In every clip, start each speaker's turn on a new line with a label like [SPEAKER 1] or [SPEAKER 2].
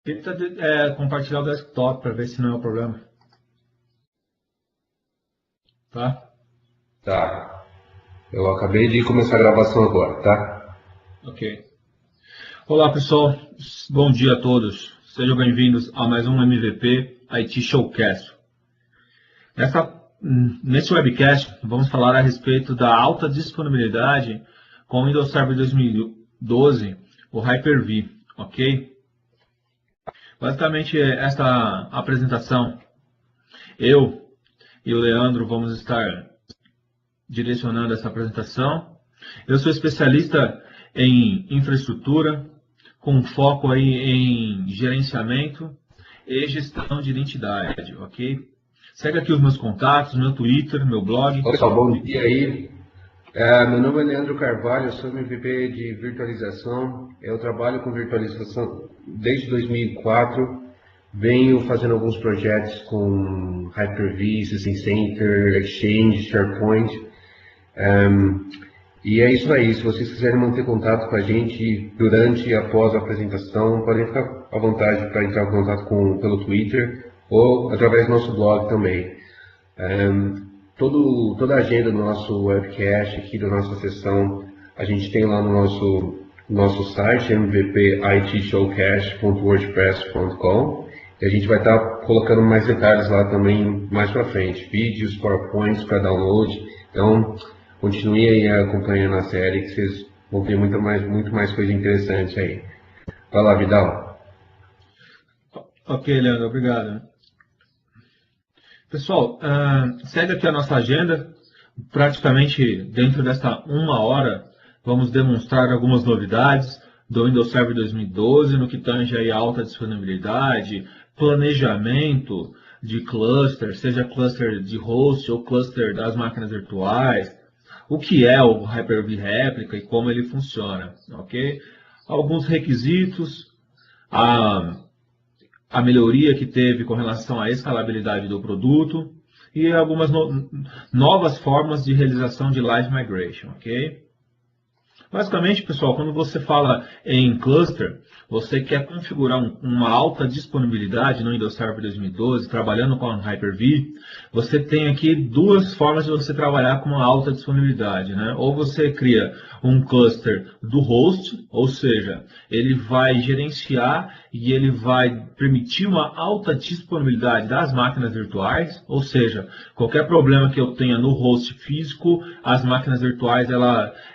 [SPEAKER 1] Tenta compartilhar o desktop para ver se não é o problema. Tá?
[SPEAKER 2] Tá. Eu acabei de começar a gravação agora, tá?
[SPEAKER 1] Ok. Olá, pessoal. Bom dia a todos. Sejam bem-vindos a mais um MVP IT Showcast. Nesse webcast, vamos falar a respeito da alta disponibilidade com o Windows Server 2012, o Hyper-V, ok? Basicamente, esta apresentação, eu e o Leandro vamos estar direcionando essa apresentação. Eu sou especialista em infraestrutura, com foco aí em gerenciamento e gestão de identidade, ok? Segue aqui os meus contatos, meu Twitter, meu blog.
[SPEAKER 2] Olá, pessoal, bom dia aí. Meu nome é Leandro Carvalho, eu sou MVP de virtualização. Eu trabalho com virtualização desde 2004. Venho fazendo alguns projetos com Hyper-V, System Center, Exchange, SharePoint. E é isso aí. Se vocês quiserem manter contato com a gente durante e após a apresentação, podem ficar à vontade para entrar em contato pelo Twitter ou através do nosso blog também. Toda a agenda do nosso webcast aqui, da nossa sessão, a gente tem lá no nosso site, mvpitshowcast.wordpress.com, e a gente vai estar colocando mais detalhes lá também mais para frente, vídeos, PowerPoints para download. Então, continue aí acompanhando a série que vocês vão ter muito mais coisa interessante aí. Vai lá, Vidal.
[SPEAKER 1] Ok, Leandro, obrigado. Pessoal, segue aqui a nossa agenda. Praticamente dentro desta 1 hora, vamos demonstrar algumas novidades do Windows Server 2012, no que tange aí a alta disponibilidade, planejamento de cluster, seja cluster de host ou cluster das máquinas virtuais, o que é o Hyper-V Réplica e como ele funciona, ok? Alguns requisitos, a melhoria que teve com relação à escalabilidade do produto e algumas novas formas de realização de Live Migration, ok? Basicamente, pessoal, quando você fala em cluster, você quer configurar uma alta disponibilidade no Windows Server 2012, trabalhando com Hyper-V, você tem aqui duas formas de você trabalhar com uma alta disponibilidade, né? Ou você cria um cluster do host, ou seja, ele vai gerenciar e ele vai permitir uma alta disponibilidade das máquinas virtuais, ou seja, qualquer problema que eu tenha no host físico, as máquinas virtuais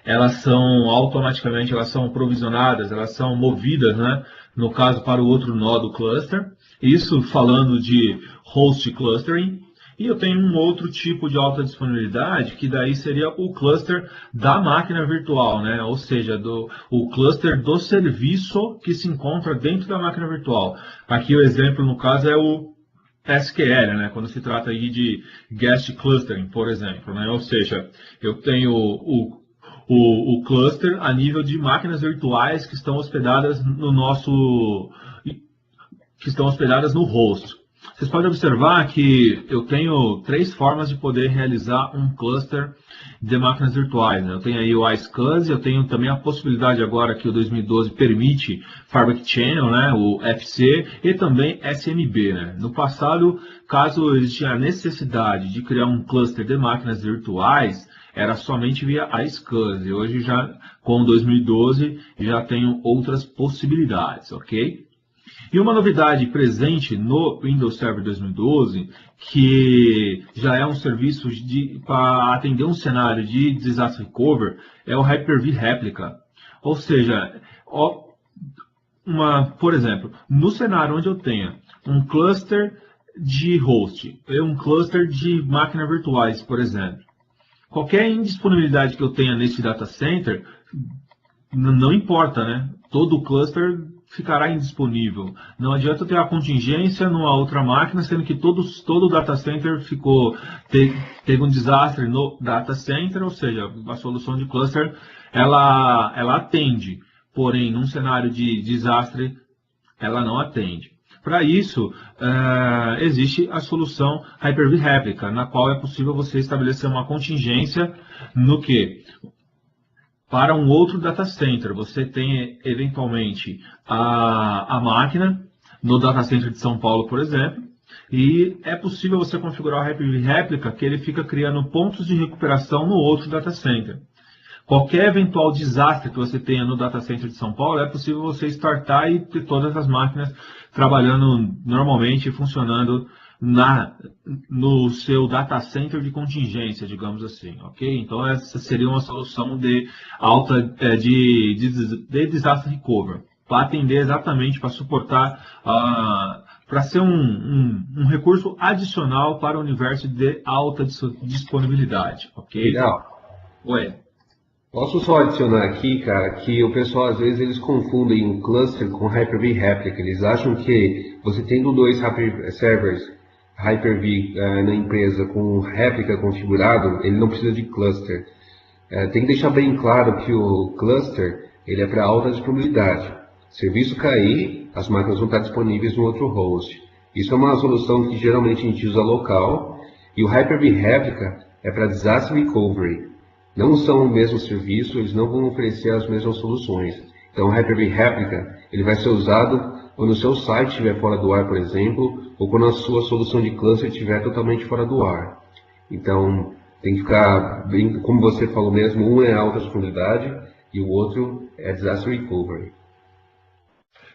[SPEAKER 1] elas são automaticamente provisionadas, elas são movidas, né? No caso para o outro nó do cluster. Isso falando de host clustering. E eu tenho um outro tipo de alta disponibilidade, que daí seria o cluster da máquina virtual, né? Ou seja, o cluster do serviço que se encontra dentro da máquina virtual. Aqui o exemplo, no caso, é o SQL, né? Quando se trata aí de guest clustering, por exemplo, né? Ou seja, eu tenho o cluster a nível de máquinas virtuais que estão hospedadas no host. Vocês podem observar que eu tenho 3 formas de poder realizar um cluster de máquinas virtuais, né? Eu tenho aí o iSCSI, eu tenho também a possibilidade agora que o 2012 permite Fabric Channel, né? O FC e também SMB, né? No passado, caso existisse a necessidade de criar um cluster de máquinas virtuais, era somente via iSCSI. Hoje, já com 2012, já tenho outras possibilidades, ok? E uma novidade presente no Windows Server 2012, que já é um serviço para atender um cenário de disaster recovery, é o Hyper-V Réplica. Ou seja, por exemplo, no cenário onde eu tenha um cluster de host e um cluster de máquinas virtuais, por exemplo, qualquer indisponibilidade que eu tenha nesse data center, não importa, né? Todo o cluster ficará indisponível. Não adianta ter a contingência numa outra máquina, sendo que todo o data center teve um desastre no data center, ou seja, a solução de cluster ela atende, porém, num cenário de desastre, ela não atende. Para isso, existe a solução Hyper-V Réplica, na qual é possível você estabelecer uma contingência no que? Para um outro data center, você tem eventualmente a máquina, no data center de São Paulo, por exemplo. E é possível você configurar o Hyper-V Réplica que ele fica criando pontos de recuperação no outro data center. Qualquer eventual desastre que você tenha no data center de São Paulo, é possível você startar e ter todas as máquinas trabalhando normalmente e funcionando no seu data center de contingência, digamos assim, ok? Então essa seria uma solução de de disaster recovery, para atender exatamente, para suportar, para ser um recurso adicional para o universo de alta disponibilidade, ok?
[SPEAKER 2] Legal.
[SPEAKER 1] Oi.
[SPEAKER 2] Posso só adicionar aqui, cara, que o pessoal às vezes eles confundem o cluster com Hyper-V Replica. Eles acham que você tendo dois servers Hyper-V na empresa com réplica configurado, ele não precisa de cluster. Tem que deixar bem claro que o cluster ele é para alta disponibilidade. Serviço cair, as máquinas vão estar disponíveis no outro host. Isso é uma solução que geralmente a gente usa local. E o Hyper-V Replica é para disaster recovery. Não são o mesmo serviço, eles não vão oferecer as mesmas soluções. Então, o Hyper-V Replica ele vai ser usado quando o seu site estiver fora do ar, por exemplo, ou quando a sua solução de cluster estiver totalmente fora do ar. Então, tem que ficar bem, como você falou mesmo, um é alta disponibilidade e o outro é disaster recovery.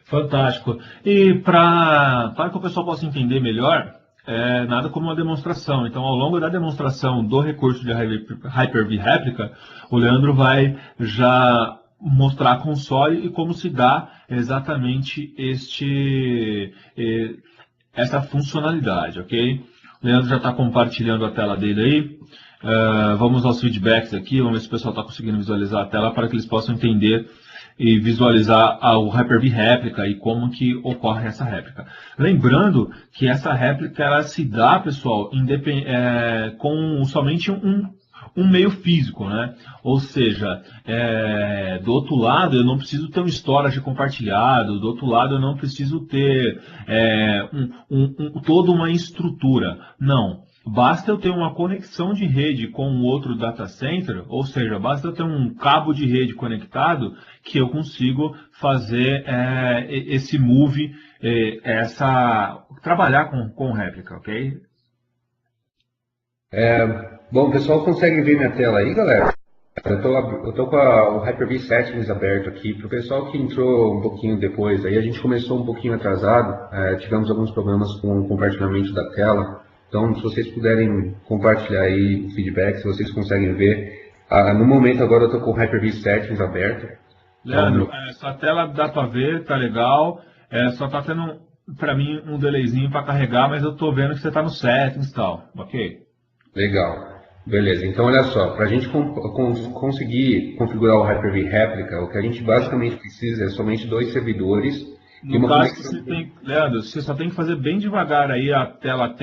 [SPEAKER 1] Fantástico. E para que o pessoal possa entender melhor, nada como uma demonstração. Então, ao longo da demonstração do recurso de Hyper-V Replica, o Leandro vai já mostrar a console e como se dá exatamente essa funcionalidade, ok? O Leandro já está compartilhando a tela dele aí. Vamos aos feedbacks aqui, vamos ver se o pessoal está conseguindo visualizar a tela para que eles possam entender e visualizar o Hyper-V Réplica e como que ocorre essa réplica. Lembrando que essa réplica ela se dá, pessoal, com somente um meio físico, né? Ou seja, do outro lado eu não preciso ter um storage compartilhado, do outro lado eu não preciso ter toda uma estrutura. Não. Basta eu ter uma conexão de rede com um outro data center, ou seja, basta eu ter um cabo de rede conectado que eu consigo fazer esse move, trabalhar com réplica, ok?
[SPEAKER 2] Bom, o pessoal consegue ver minha tela aí, galera? Eu tô com o Hyper-V Settings aberto aqui. Para o pessoal que entrou um pouquinho depois, aí a gente começou um pouquinho atrasado, tivemos alguns problemas com o compartilhamento da tela. Então, se vocês puderem compartilhar aí o feedback, se vocês conseguem ver. No momento agora eu estou com o Hyper-V Settings aberto.
[SPEAKER 1] Leandro, essa tela dá para ver, tá legal. Só tá tendo, para mim, um delayzinho para carregar, mas eu estou vendo que você está no Settings e tal, ok?
[SPEAKER 2] Legal. Beleza, então olha só, para a gente conseguir configurar o Hyper-V Replica, o que a gente basicamente precisa é somente dois servidores.
[SPEAKER 1] No caso, Leandro, você só tem que fazer bem devagar aí a tela,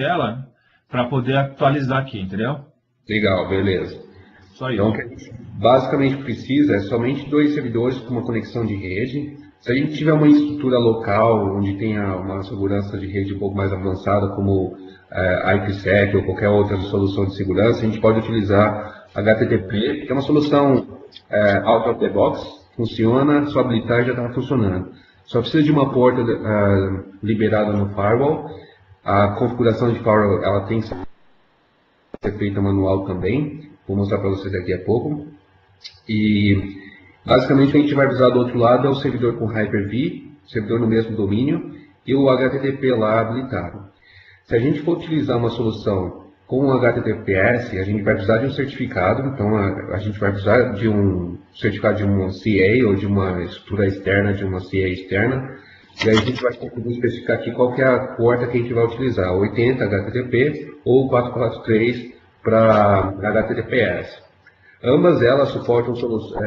[SPEAKER 1] para poder atualizar aqui, entendeu?
[SPEAKER 2] Legal, beleza.
[SPEAKER 1] Só isso.
[SPEAKER 2] Então, o que a gente basicamente precisa é somente dois servidores com uma conexão de rede. Se a gente tiver uma estrutura local, onde tenha uma segurança de rede um pouco mais avançada, como IPsec ou qualquer outra solução de segurança, a gente pode utilizar HTTP, que é uma solução out of the box, funciona, só habilitar e já está funcionando. Só precisa de uma porta liberada no firewall. A configuração de firewall ela tem que ser feita manual também. Vou mostrar para vocês daqui a pouco. E basicamente o que a gente vai usar do outro lado é o servidor com Hyper-V, servidor no mesmo domínio, e o HTTP lá habilitado. Se a gente for utilizar uma solução com o HTTPS, a gente vai precisar de um certificado, então a gente vai precisar de um certificado de uma CA ou de uma estrutura externa, de uma CA externa, e aí a gente vai conseguir especificar aqui qual que é a porta que a gente vai utilizar, 80 HTTP ou 443 para HTTPS. Ambas elas suportam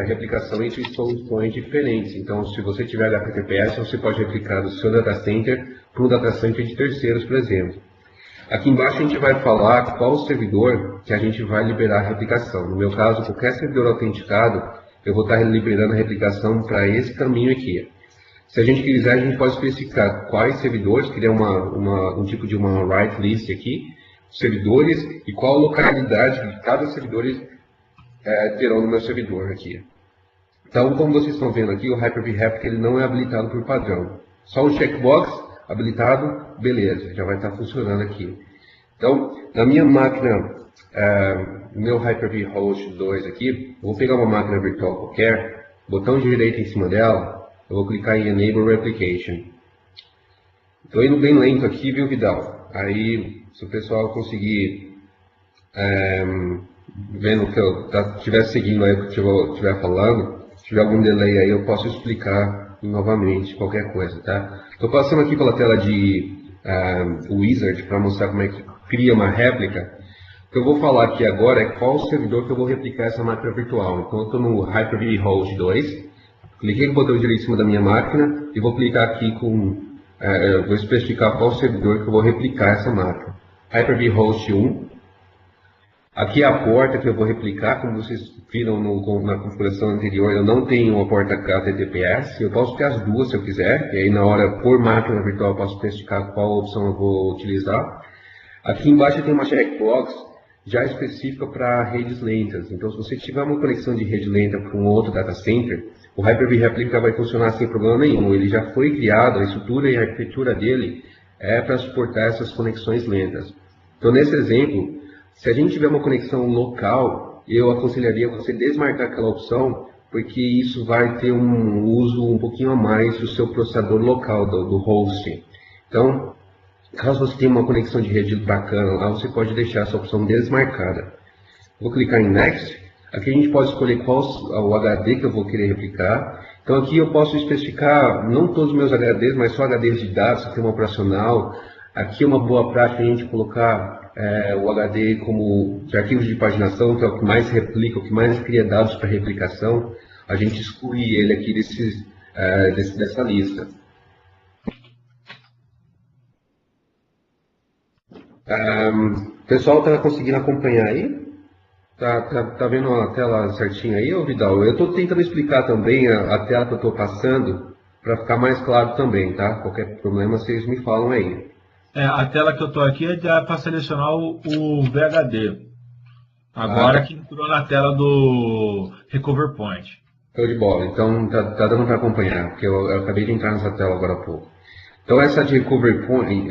[SPEAKER 2] replicação entre soluções diferentes, então se você tiver HTTPS, você pode replicar do seu data center para um data center de terceiros, por exemplo. Aqui embaixo a gente vai falar qual servidor que a gente vai liberar a replicação. No meu caso, qualquer servidor autenticado, eu vou estar liberando a replicação para esse caminho aqui. Se a gente quiser, a gente pode especificar quais servidores, criar um tipo de uma write list aqui, servidores, e qual localidade que cada servidor terão no meu servidor aqui. Então, como vocês estão vendo aqui, o Hyper-V Replica ele não é habilitado por padrão. Só um checkbox, habilitado, beleza, já vai estar funcionando aqui. Então, na minha máquina, meu Hyper-V Host 2 aqui, eu vou pegar uma máquina virtual qualquer, botão direito em cima dela, eu vou clicar em Enable Replication. Estou indo bem lento aqui, viu, Vidal? Aí, se o pessoal conseguir, vendo que eu estiver seguindo aí o que eu estiver falando, se tiver algum delay aí, eu posso explicar novamente qualquer coisa, tá? Estou passando aqui pela tela de Wizard para mostrar como é que cria uma réplica. O que eu vou falar aqui agora é qual servidor que eu vou replicar essa máquina virtual. Então, eu estou no Hyper-V Host 2, cliquei no botão direito em cima da minha máquina e vou clicar aqui vou especificar qual servidor que eu vou replicar essa máquina. Hyper-V Host 1. Aqui é a porta que eu vou replicar, como vocês viram na configuração anterior, eu não tenho a porta HTTPS, eu posso ter as duas se eu quiser, e aí na hora, por máquina virtual, eu posso especificar qual opção eu vou utilizar. Aqui embaixo tem uma checkbox já específica para redes lentas, então se você tiver uma conexão de rede lenta para um outro data center, o Hyper-V Replica vai funcionar sem problema nenhum, ele já foi criado, a estrutura e a arquitetura dele é para suportar essas conexões lentas. Então nesse exemplo, se a gente tiver uma conexão local, eu aconselharia você desmarcar aquela opção, porque isso vai ter um uso um pouquinho a mais do seu processador local, do hosting. Então, caso você tenha uma conexão de rede bacana lá, você pode deixar essa opção desmarcada. Vou clicar em Next. Aqui a gente pode escolher qual o HD que eu vou querer replicar. Então aqui eu posso especificar, não todos os meus HDs, mas só HDs de dados, sistema operacional. Aqui é uma boa prática a gente colocar o HD como de arquivos de paginação, que é o que mais replica, o que mais cria dados para replicação. A gente exclui ele aqui dessa lista. O pessoal está conseguindo acompanhar aí? Tá vendo a tela certinha aí, ô Vidal? Eu estou tentando explicar também a tela que eu estou passando para ficar mais claro também, tá? Qualquer problema vocês me falam aí.
[SPEAKER 1] A tela que eu estou aqui é para selecionar o VHD. Agora que entrou na tela do Recover Point.
[SPEAKER 2] Show de bola. Então tá dando para acompanhar, porque eu acabei de entrar nessa tela agora há pouco. Então essa de Recovery Point,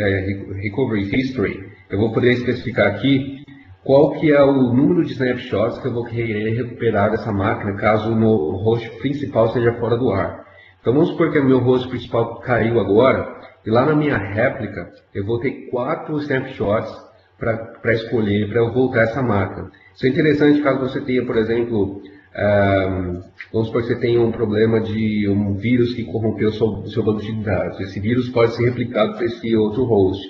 [SPEAKER 2] Recovery History, eu vou poder especificar aqui qual que é o número de snapshots que eu vou querer recuperar dessa máquina, caso o meu host principal seja fora do ar. Então vamos supor que o meu host principal caiu agora, e lá na minha réplica eu vou ter 4 snapshots para escolher, para eu voltar essa máquina. Isso é interessante caso você tenha, por exemplo, vamos supor que você tenha um problema de um vírus que corrompeu o seu banco de dados. Esse vírus pode ser replicado para esse outro host.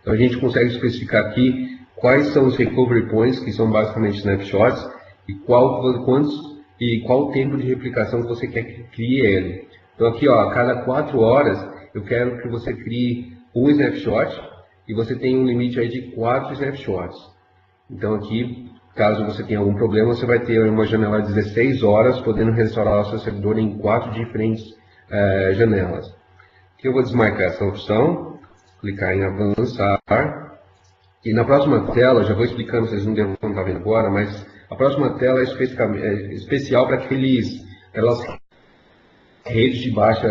[SPEAKER 2] Então a gente consegue especificar aqui quais são os recovery points, que são basicamente snapshots, e qual o tempo de replicação que você quer que crie ele. Então aqui, ó, a cada 4 horas, eu quero que você crie um snapshot, e você tem um limite aí de 4 snapshots. Então aqui, caso você tenha algum problema, você vai ter uma janela de 16 horas, podendo restaurar o seu servidor em 4 diferentes janelas. Aqui eu vou desmarcar essa opção, clicar em avançar. E na próxima tela, já vou explicando, vocês não devem estar vendo agora, mas a próxima tela é especial para aquelas redes de baixa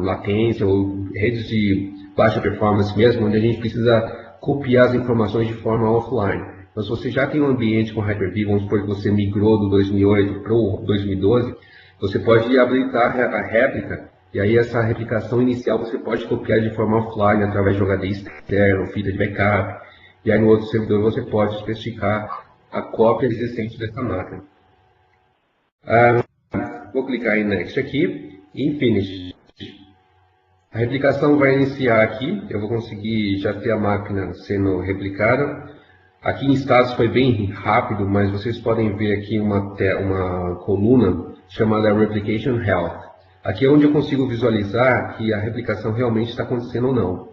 [SPEAKER 2] latência ou redes de baixa performance mesmo, onde a gente precisa copiar as informações de forma offline. Então, se você já tem um ambiente com Hyper-V, vamos supor que você migrou do 2008 para o 2012, você pode habilitar a réplica. E aí essa replicação inicial você pode copiar de forma offline através de HD externo, fita de backup. E aí no outro servidor você pode especificar a cópia existente dessa máquina. Vou clicar em Next aqui e em Finish. A replicação vai iniciar aqui. Eu vou conseguir já ter a máquina sendo replicada. Aqui em status foi bem rápido, mas vocês podem ver aqui uma coluna chamada Replication Health. Aqui é onde eu consigo visualizar que a replicação realmente está acontecendo ou não.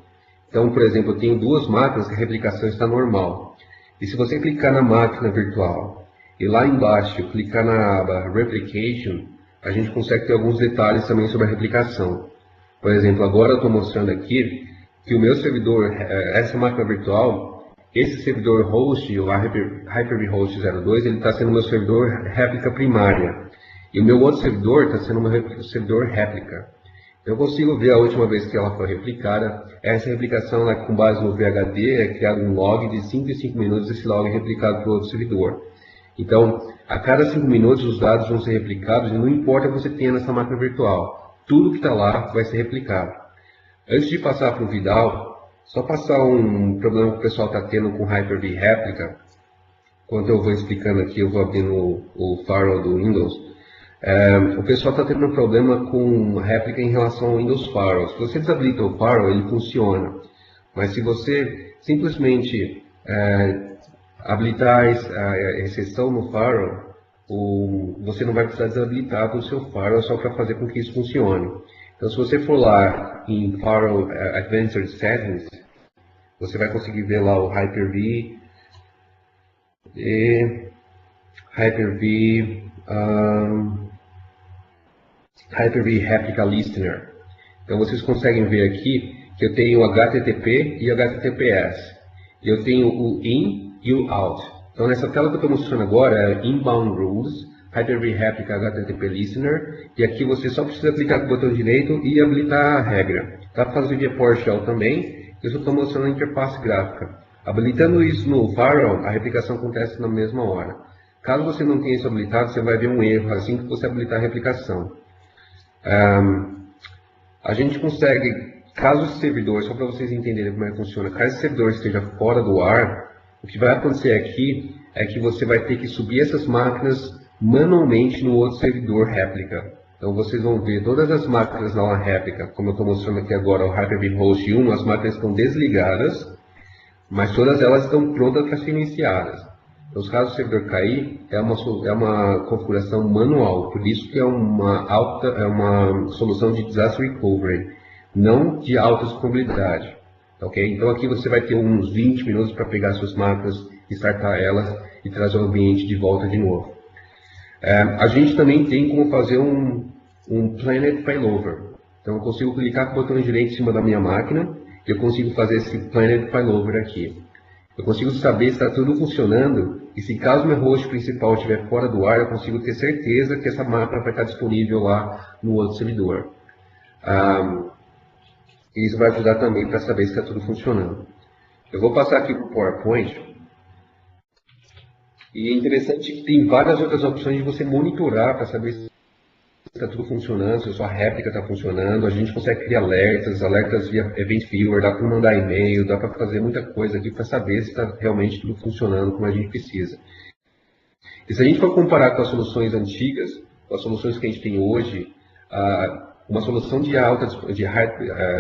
[SPEAKER 2] Então, por exemplo, eu tenho 2 máquinas que a replicação está normal. E se você clicar na máquina virtual e lá embaixo clicar na aba Replication, a gente consegue ter alguns detalhes também sobre a replicação. Por exemplo, agora eu estou mostrando aqui que o meu servidor, essa máquina virtual, esse servidor host, o Hyper-V Host 02, ele está sendo meu servidor réplica primária. E o meu outro servidor está sendo um servidor réplica. Eu consigo ver a última vez que ela foi replicada. Essa replicação, com base no VHD, é criado um log de 5 em 5 minutos, esse log é replicado para o outro servidor. Então, a cada 5 minutos os dados vão ser replicados e não importa o que você tenha nessa máquina virtual. Tudo que está lá vai ser replicado. Antes de passar para o Vidal, só passar um problema que o pessoal está tendo com Hyper-V Réplica. Enquanto eu vou explicando aqui, eu vou abrindo o firewall do Windows. O pessoal está tendo um problema com réplica em relação ao Windows Firewall. Se você desabilita o firewall, ele funciona. Mas se você simplesmente habilitar a exceção no firewall, você não vai precisar desabilitar o seu firewall só para fazer com que isso funcione. Então, se você for lá em Firewall Advanced Settings, você vai conseguir ver lá o Hyper-V e Hyper-V Replica Listener. Então vocês conseguem ver aqui que eu tenho o HTTP e o HTTPS. Eu tenho o in e o out. Então nessa tela que eu estou mostrando agora é Inbound Rules, Hyper-V Replica HTTP Listener, e aqui você só precisa clicar com o botão direito e habilitar a regra. Dá para fazer via PowerShell também, eu só estou mostrando a interface gráfica. Habilitando isso no firewall, a replicação acontece na mesma hora. Caso você não tenha isso habilitado, você vai ver um erro assim que você habilitar a replicação. A gente consegue, caso esse servidor, só para vocês entenderem como é que funciona, caso esse servidor esteja fora do ar, o que vai acontecer aqui é que você vai ter que subir essas máquinas manualmente no outro servidor réplica. Então vocês vão ver todas as máquinas na réplica, como eu estou mostrando aqui agora, o Hyper-V Host 1, as máquinas estão desligadas, mas todas elas estão prontas para serem iniciadas. Então, caso o servidor cair, é uma configuração manual, por isso que é uma solução de disaster recovery, não de alta disponibilidade. Okay? Então aqui você vai ter uns 20 minutos para pegar suas máquinas, startar elas e trazer o ambiente de volta de novo. A gente também tem como fazer um Planet Failover. Então eu consigo clicar com o botão direito em cima da minha máquina e eu consigo fazer esse Planet Failover aqui. Eu consigo saber se está tudo funcionando e se caso meu host principal estiver fora do ar, eu consigo ter certeza que essa máquina vai estar disponível lá no outro servidor. E isso vai ajudar também para saber se está tudo funcionando. Eu vou passar aqui para o PowerPoint. E é interessante que tem várias outras opções de você monitorar para saber se está tudo funcionando, se a sua réplica está funcionando. A gente consegue criar alertas via Event Viewer, dá para mandar e-mail, dá para fazer muita coisa aqui para saber se está realmente tudo funcionando como a gente precisa. E se a gente for comparar com as soluções antigas, com as soluções que a gente tem hoje, uma solução de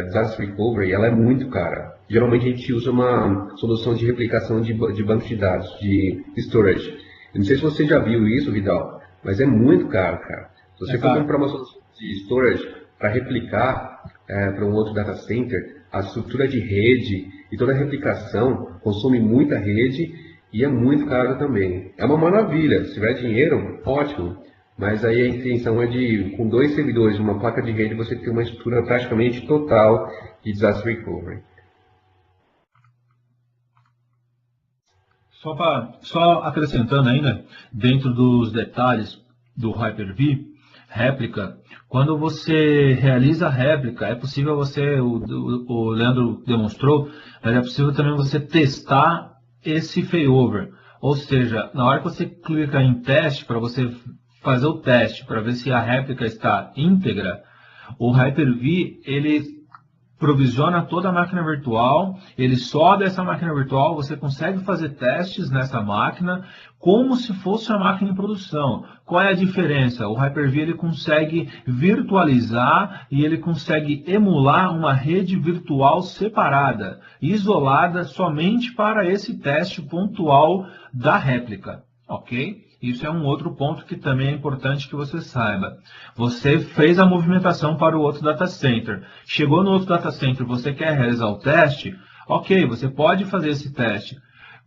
[SPEAKER 2] disaster recovery, ela é muito cara. Geralmente a gente usa uma solução de replicação de banco de dados, de storage. Eu não sei se você já viu isso, Vidal, mas é muito caro, cara. Se você for comprar uma solução de storage para replicar para um outro data center, a estrutura de rede e toda a replicação consome muita rede e é muito caro também. É uma maravilha, se tiver dinheiro, ótimo. Mas aí a intenção é de, com 2 servidores e uma placa de rede, você ter uma estrutura praticamente total de disaster recovery.
[SPEAKER 1] Só acrescentando ainda, dentro dos detalhes do Hyper-V réplica, quando você realiza a réplica, é possível você, o Leandro demonstrou, mas é possível também você testar esse failover. Ou seja, na hora que você clica em teste, para você fazer o teste, para ver se a réplica está íntegra, o Hyper-V, ele provisiona toda a máquina virtual, ele sobe essa máquina virtual, você consegue fazer testes nessa máquina como se fosse uma máquina em produção. Qual é a diferença? O Hyper-V ele consegue virtualizar e ele consegue emular uma rede virtual separada, isolada somente para esse teste pontual da réplica, ok? Isso é um outro ponto que também é importante que você saiba. Você fez a movimentação para o outro data center. Chegou no outro data center, você quer realizar o teste? Ok, você pode fazer esse teste.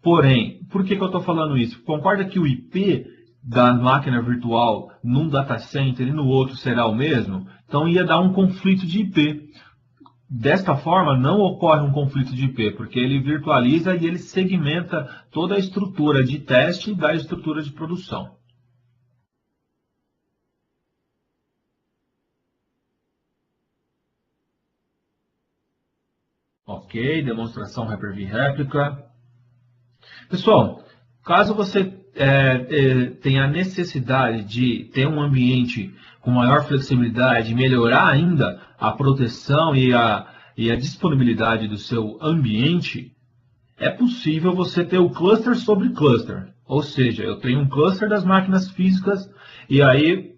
[SPEAKER 1] Porém, por que eu estou falando isso? Concorda que o IP da máquina virtual num data center e no outro será o mesmo? Então ia dar um conflito de IP. Desta forma, não ocorre um conflito de IP, porque ele virtualiza e ele segmenta toda a estrutura de teste da estrutura de produção. Ok, demonstração Hyper-V réplica. Pessoal, caso você tenha a necessidade de ter um ambiente com maior flexibilidade, melhorar ainda a proteção e a disponibilidade do seu ambiente, é possível você ter o cluster sobre cluster. Ou seja, eu tenho um cluster das máquinas físicas e aí,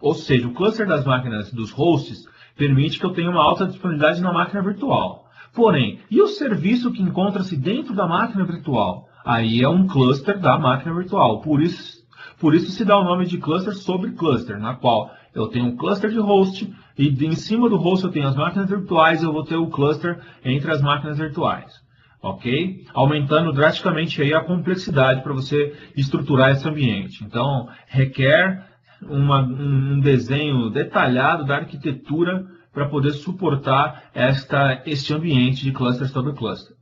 [SPEAKER 1] ou seja, o cluster das máquinas dos hosts permite que eu tenha uma alta disponibilidade na máquina virtual. Porém, e o serviço que encontra-se dentro da máquina virtual? Aí é um cluster da máquina virtual. Por isso se dá o nome de cluster sobre cluster, na qual eu tenho um cluster de host e em cima do host eu tenho as máquinas virtuais e eu vou ter o cluster entre as máquinas virtuais. Ok? Aumentando drasticamente aí a complexidade para você estruturar esse ambiente. Então, requer um desenho detalhado da arquitetura para poder suportar este ambiente de cluster sobre cluster.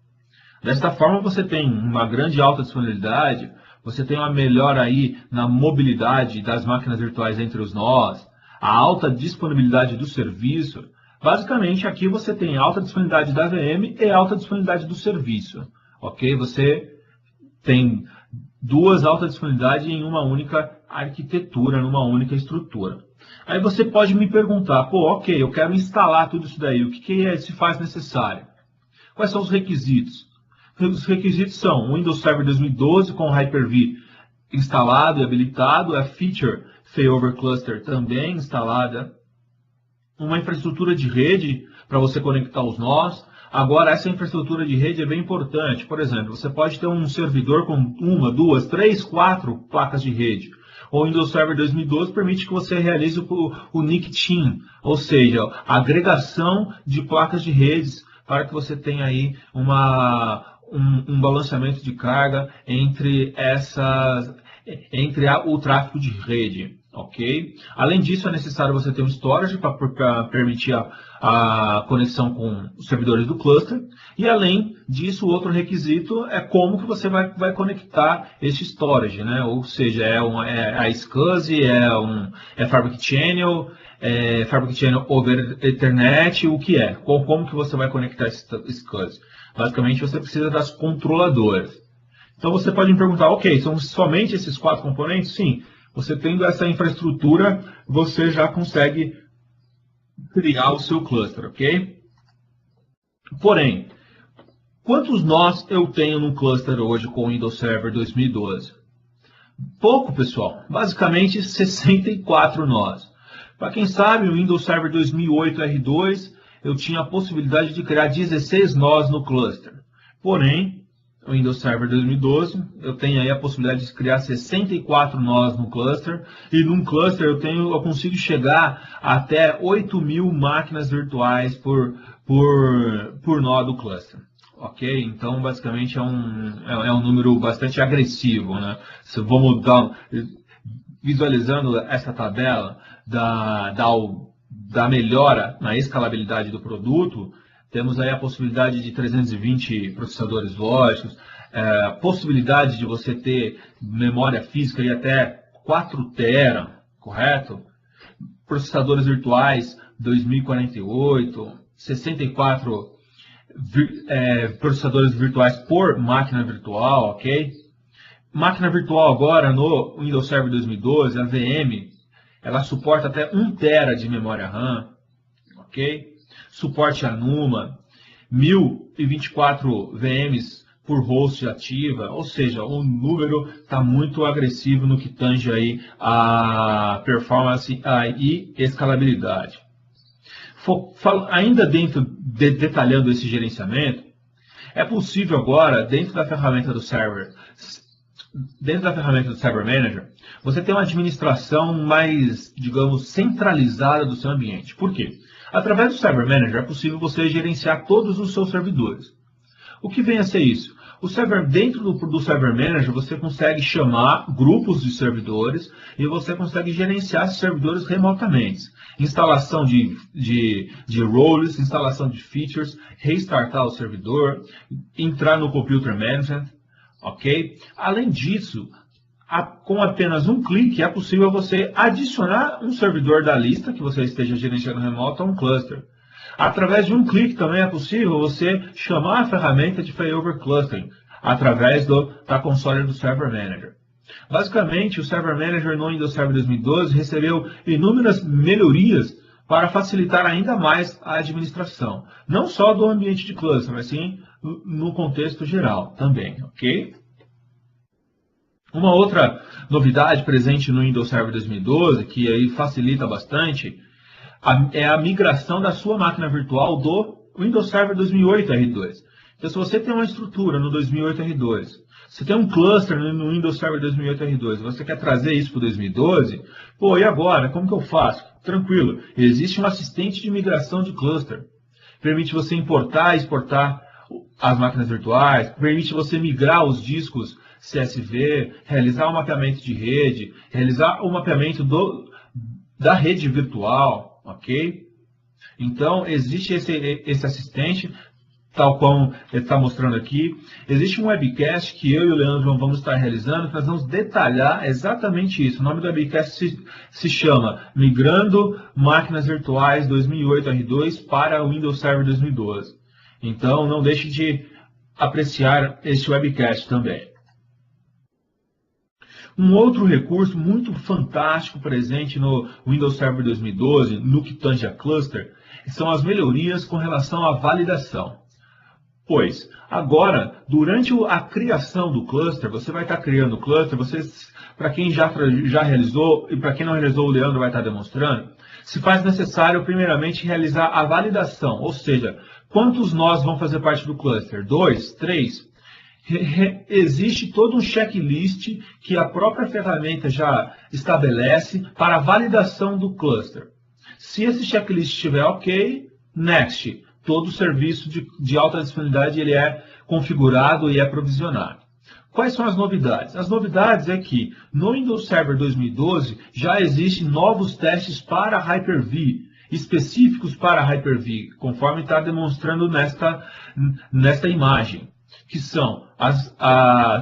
[SPEAKER 1] Desta forma, você tem uma grande alta disponibilidade, você tem uma melhora aí na mobilidade das máquinas virtuais entre os nós, a alta disponibilidade do serviço. Basicamente, aqui você tem alta disponibilidade da VM e alta disponibilidade do serviço. Ok? Você tem duas altas disponibilidades em uma única arquitetura, numa única estrutura. Aí você pode me perguntar, pô, ok, eu quero instalar tudo isso daí, o que se faz necessário? Quais são os requisitos? Os requisitos são o Windows Server 2012 com Hyper-V instalado e habilitado, a Feature Failover Cluster também instalada, uma infraestrutura de rede para você conectar os nós. Agora, essa infraestrutura de rede é bem importante. Por exemplo, você pode ter um servidor com 1, 2, 3, 4 placas de rede. O Windows Server 2012 permite que você realize o NIC Team, ou seja, a agregação de placas de redes para que você tenha aí um balanceamento de carga entre o tráfego de rede. Ok? Além disso, é necessário você ter um storage para permitir a conexão com os servidores do cluster. E além disso, outro requisito é como que você vai conectar esse storage, né? Ou seja, é a SCSI, é Fabric Channel, Fabric Channel over Ethernet, o que é? Como que você vai conectar esse SCSI? Basicamente, você precisa das controladoras. Então, você pode me perguntar, ok, são somente esses 4 componentes? Sim. Você tendo essa infraestrutura, você já consegue criar o seu cluster, ok? Porém, quantos nós eu tenho no cluster hoje com o Windows Server 2012? Pouco, pessoal. Basicamente, 64 nós. Para quem sabe, o Windows Server 2008 R2, eu tinha a possibilidade de criar 16 nós no cluster. Porém, o Windows Server 2012, eu tenho aí a possibilidade de criar 64 nós no cluster, e num cluster eu consigo chegar até 8.000 máquinas virtuais por nó do cluster. Ok? Então, basicamente, é um número bastante agressivo, né? Se vamos visualizando essa tabela da melhora na escalabilidade do produto, temos aí a possibilidade de 320 processadores lógicos, possibilidade de você ter memória física e até 4 TB, correto? Processadores virtuais 2048, 64 processadores virtuais por máquina virtual, ok? Máquina virtual agora no Windows Server 2012, a VM, ela suporta até 1 TB de memória RAM, ok? Suporte a NUMA, 1024 VMs por host ativa, ou seja, o número está muito agressivo no que tange aí a performance e escalabilidade. Ainda detalhando esse gerenciamento, é possível agora, dentro da ferramenta do Server Manager, você ter uma administração mais, digamos, centralizada do seu ambiente. Por quê? Através do Server Manager é possível você gerenciar todos os seus servidores. O que vem a ser isso? Dentro do Server Manager você consegue chamar grupos de servidores e você consegue gerenciar esses servidores remotamente. Instalação de roles, instalação de features, restartar o servidor, entrar no Computer Management, ok? Além disso, com apenas um clique, é possível você adicionar um servidor da lista que você esteja gerenciando remoto a um cluster. Através de um clique também é possível você chamar a ferramenta de Failover Clustering através da console do Server Manager. Basicamente, o Server Manager no Windows Server 2012 recebeu inúmeras melhorias para facilitar ainda mais a administração, não só do ambiente de cluster, mas sim no contexto geral também, ok? Uma outra novidade presente no Windows Server 2012, que aí facilita bastante, é a migração da sua máquina virtual do Windows Server 2008 R2. Então, se você tem uma estrutura no 2008 R2, você tem um cluster no Windows Server 2008 R2, você quer trazer isso para o 2012, pô, e agora? Como que eu faço? Tranquilo, existe um assistente de migração de cluster. Permite você importar e exportar as máquinas virtuais, permite você migrar os discos CSV, realizar o mapeamento de rede, realizar o mapeamento da rede virtual, ok? Então, existe esse assistente, tal como ele está mostrando aqui. Existe um webcast que eu e o Leandro vamos estar realizando, que nós vamos detalhar exatamente isso. O nome do webcast se chama Migrando Máquinas Virtuais 2008 R2 para o Windows Server 2012. Então, não deixe de apreciar este webcast também. Um outro recurso muito fantástico presente no Windows Server 2012, no que tange a cluster, são as melhorias com relação à validação. Pois, agora, durante a criação do cluster, você vai estar criando o cluster, para quem já realizou e para quem não realizou, o Leandro vai estar demonstrando, se faz necessário, primeiramente, realizar a validação, ou seja, quantos nós vão fazer parte do cluster? 2, 3? Existe todo um checklist que a própria ferramenta já estabelece para a validação do cluster. Se esse checklist estiver ok, next. Todo o serviço de alta disponibilidade ele é configurado e é provisionado. Quais são as novidades? As novidades é que no Windows Server 2012 já existem novos testes para Hyper-V, específicos para Hyper-V, conforme está demonstrando nesta imagem, que são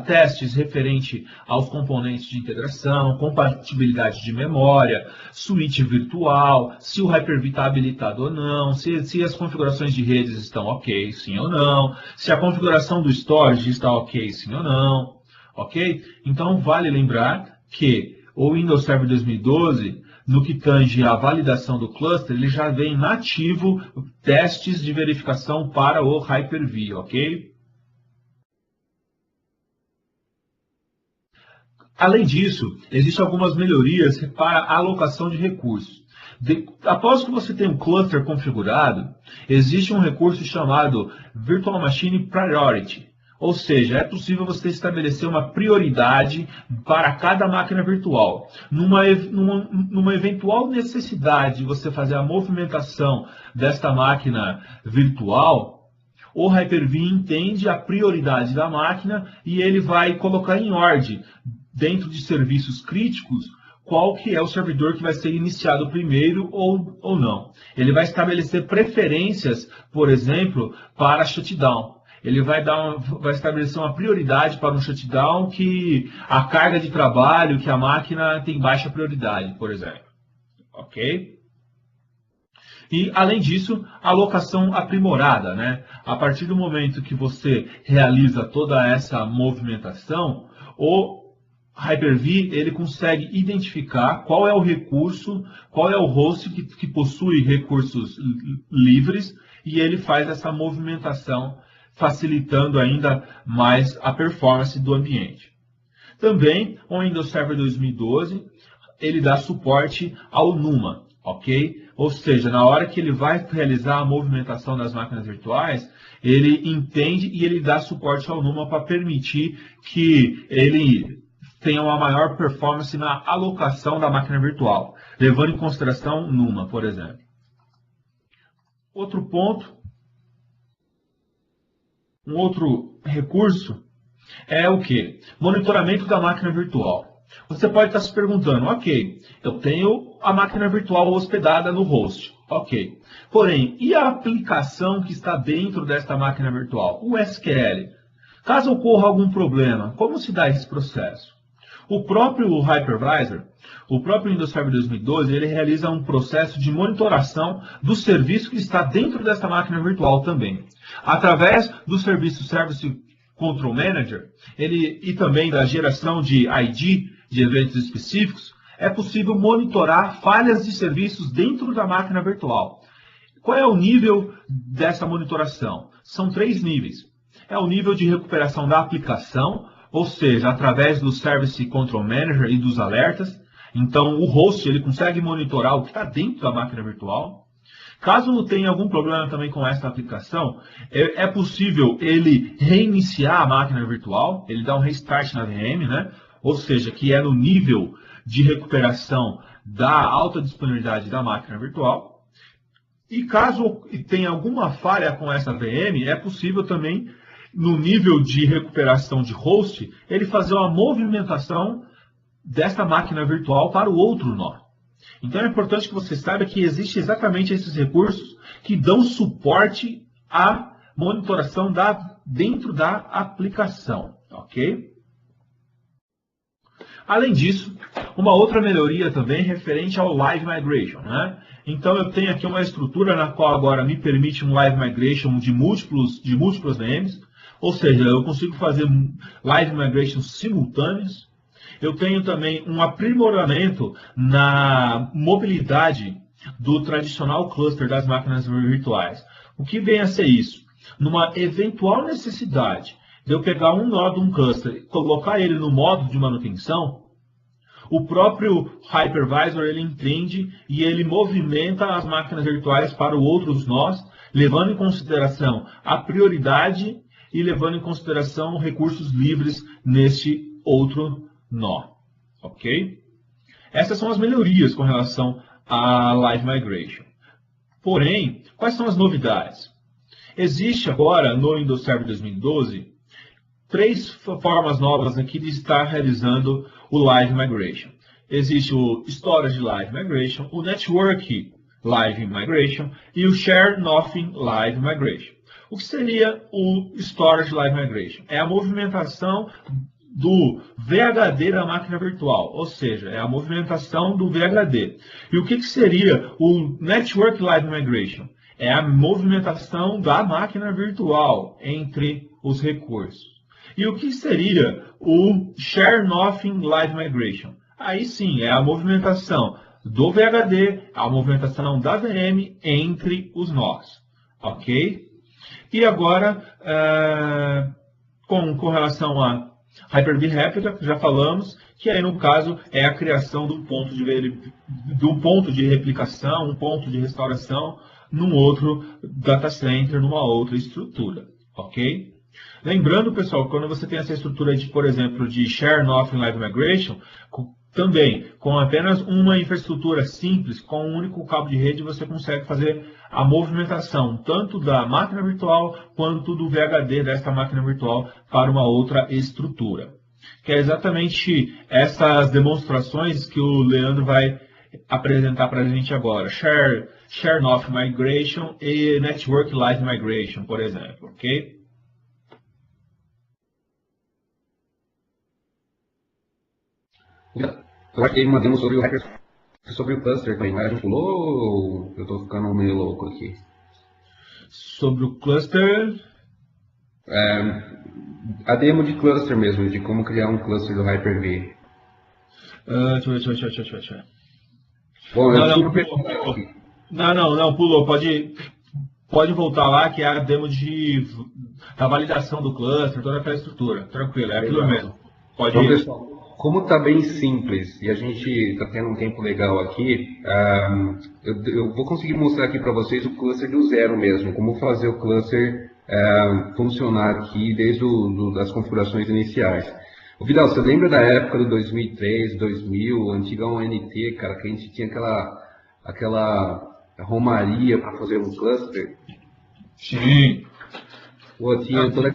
[SPEAKER 1] testes referentes aos componentes de integração, compatibilidade de memória, switch virtual, se o Hyper-V está habilitado ou não, se as configurações de redes estão ok, sim ou não, se a configuração do storage está ok, sim ou não, ok? Então, vale lembrar que o Windows Server 2012, no que tange a validação do cluster, ele já vem nativo testes de verificação para o Hyper-V, ok? Além disso, existem algumas melhorias para a alocação de recursos. Após que você tem um cluster configurado, existe um recurso chamado Virtual Machine Priority. Ou seja, é possível você estabelecer uma prioridade para cada máquina virtual. Numa eventual necessidade de você fazer a movimentação desta máquina virtual, o Hyper-V entende a prioridade da máquina e ele vai colocar em ordem, dentro de serviços críticos, qual que é o servidor que vai ser iniciado primeiro ou não. Ele vai estabelecer preferências, por exemplo, para shutdown. Ele vai estabelecer uma prioridade para um shutdown que a carga de trabalho, que a máquina tem baixa prioridade, por exemplo. Ok? E, além disso, a alocação aprimorada, né? A partir do momento que você realiza toda essa movimentação, o Hyper-V ele consegue identificar qual é o recurso, qual é o host que possui recursos livres, e ele faz essa movimentação, facilitando ainda mais a performance do ambiente. Também, o Windows Server 2012, ele dá suporte ao NUMA, ok? Ou seja, na hora que ele vai realizar a movimentação das máquinas virtuais, ele entende e ele dá suporte ao NUMA para permitir que ele tenha uma maior performance na alocação da máquina virtual, levando em consideração NUMA, por exemplo. Outro ponto, um outro recurso é o quê? Monitoramento da máquina virtual. Você pode estar se perguntando, ok, eu tenho a máquina virtual hospedada no host, ok. Porém, e a aplicação que está dentro desta máquina virtual? O SQL. Caso ocorra algum problema, como se dá esse processo? O próprio Hypervisor, o próprio Windows Server 2012, ele realiza um processo de monitoração do serviço que está dentro dessa máquina virtual também. Através do serviço Service Control Manager, e também da geração de ID, de eventos específicos, é possível monitorar falhas de serviços dentro da máquina virtual. Qual é o nível dessa monitoração? São 3 níveis. É o nível de recuperação da aplicação, ou seja, através do Service Control Manager e dos alertas. Então, o host ele consegue monitorar o que está dentro da máquina virtual. Caso tenha algum problema também com essa aplicação, é possível ele reiniciar a máquina virtual, ele dá um restart na VM, né? Ou seja, que é no nível de recuperação da alta disponibilidade da máquina virtual. E caso tenha alguma falha com essa VM, é possível também, no nível de recuperação de host, ele fazer uma movimentação dessa máquina virtual para o outro nó. Então é importante que você saiba que existem exatamente esses recursos que dão suporte à monitoração dentro da aplicação, ok? Além disso, uma outra melhoria também referente ao Live Migration, né? Então eu tenho aqui uma estrutura na qual agora me permite um Live Migration de múltiplos VMs, ou seja, eu consigo fazer Live Migration simultâneos. Eu tenho também um aprimoramento na mobilidade do tradicional cluster das máquinas virtuais. O que vem a ser isso? Numa eventual necessidade de eu pegar um nó de um cluster e colocar ele no modo de manutenção, o próprio Hypervisor ele entende e ele movimenta as máquinas virtuais para outros nós, levando em consideração a prioridade e levando em consideração recursos livres neste outro nó, ok? Essas são as melhorias com relação à Live Migration. Porém, quais são as novidades? Existe agora no Windows Server 2012 3 formas novas aqui de estar realizando o Live Migration. Existe o Storage Live Migration, o Network Live Migration e o Share Nothing Live Migration. O que seria o Storage Live Migration? É a movimentação do VHD da máquina virtual, ou seja, é a movimentação do VHD. E o que seria o Network Live Migration? É a movimentação da máquina virtual entre os recursos. E o que seria o Share Nothing Live Migration? Aí sim, é a movimentação do VHD, a movimentação da VM entre os nós. Ok? E agora, com relação a Hyper-V Replica, já falamos que aí no caso é a criação de um ponto de replicação, um ponto de restauração num outro data center, numa outra estrutura, ok? Lembrando, pessoal, quando você tem essa estrutura de, por exemplo, de Share Nothing Live Migration, também com apenas uma infraestrutura simples, com um único cabo de rede, você consegue fazer a movimentação tanto da máquina virtual quanto do VHD dessa máquina virtual para uma outra estrutura. Que é exatamente essas demonstrações que o Leandro vai apresentar para a gente agora. Share Nothing Migration e Network Live Migration, por exemplo, ok?
[SPEAKER 2] Eu acho que ele mandou sobre o cluster também, mas a gente pulou ou eu estou ficando meio louco aqui?
[SPEAKER 1] Sobre o cluster?
[SPEAKER 2] A demo de cluster mesmo, de como criar um cluster do Hyper-V.
[SPEAKER 1] Deixa eu ver.
[SPEAKER 2] Bom,
[SPEAKER 1] Não, pulou. Pode voltar lá, que é a demo da validação do cluster, toda aquela estrutura. Tranquilo, é aquilo mesmo. Pode ir.
[SPEAKER 2] Pessoal, como está bem simples e a gente está tendo um tempo legal aqui, eu vou conseguir mostrar aqui para vocês o cluster do zero mesmo, como fazer o cluster funcionar aqui desde das configurações iniciais. O Vidal, você lembra da época do 2003, 2000, antigão NT, cara, que a gente tinha aquela romaria para fazer um cluster?
[SPEAKER 1] Sim.
[SPEAKER 2] Pô, tinha toda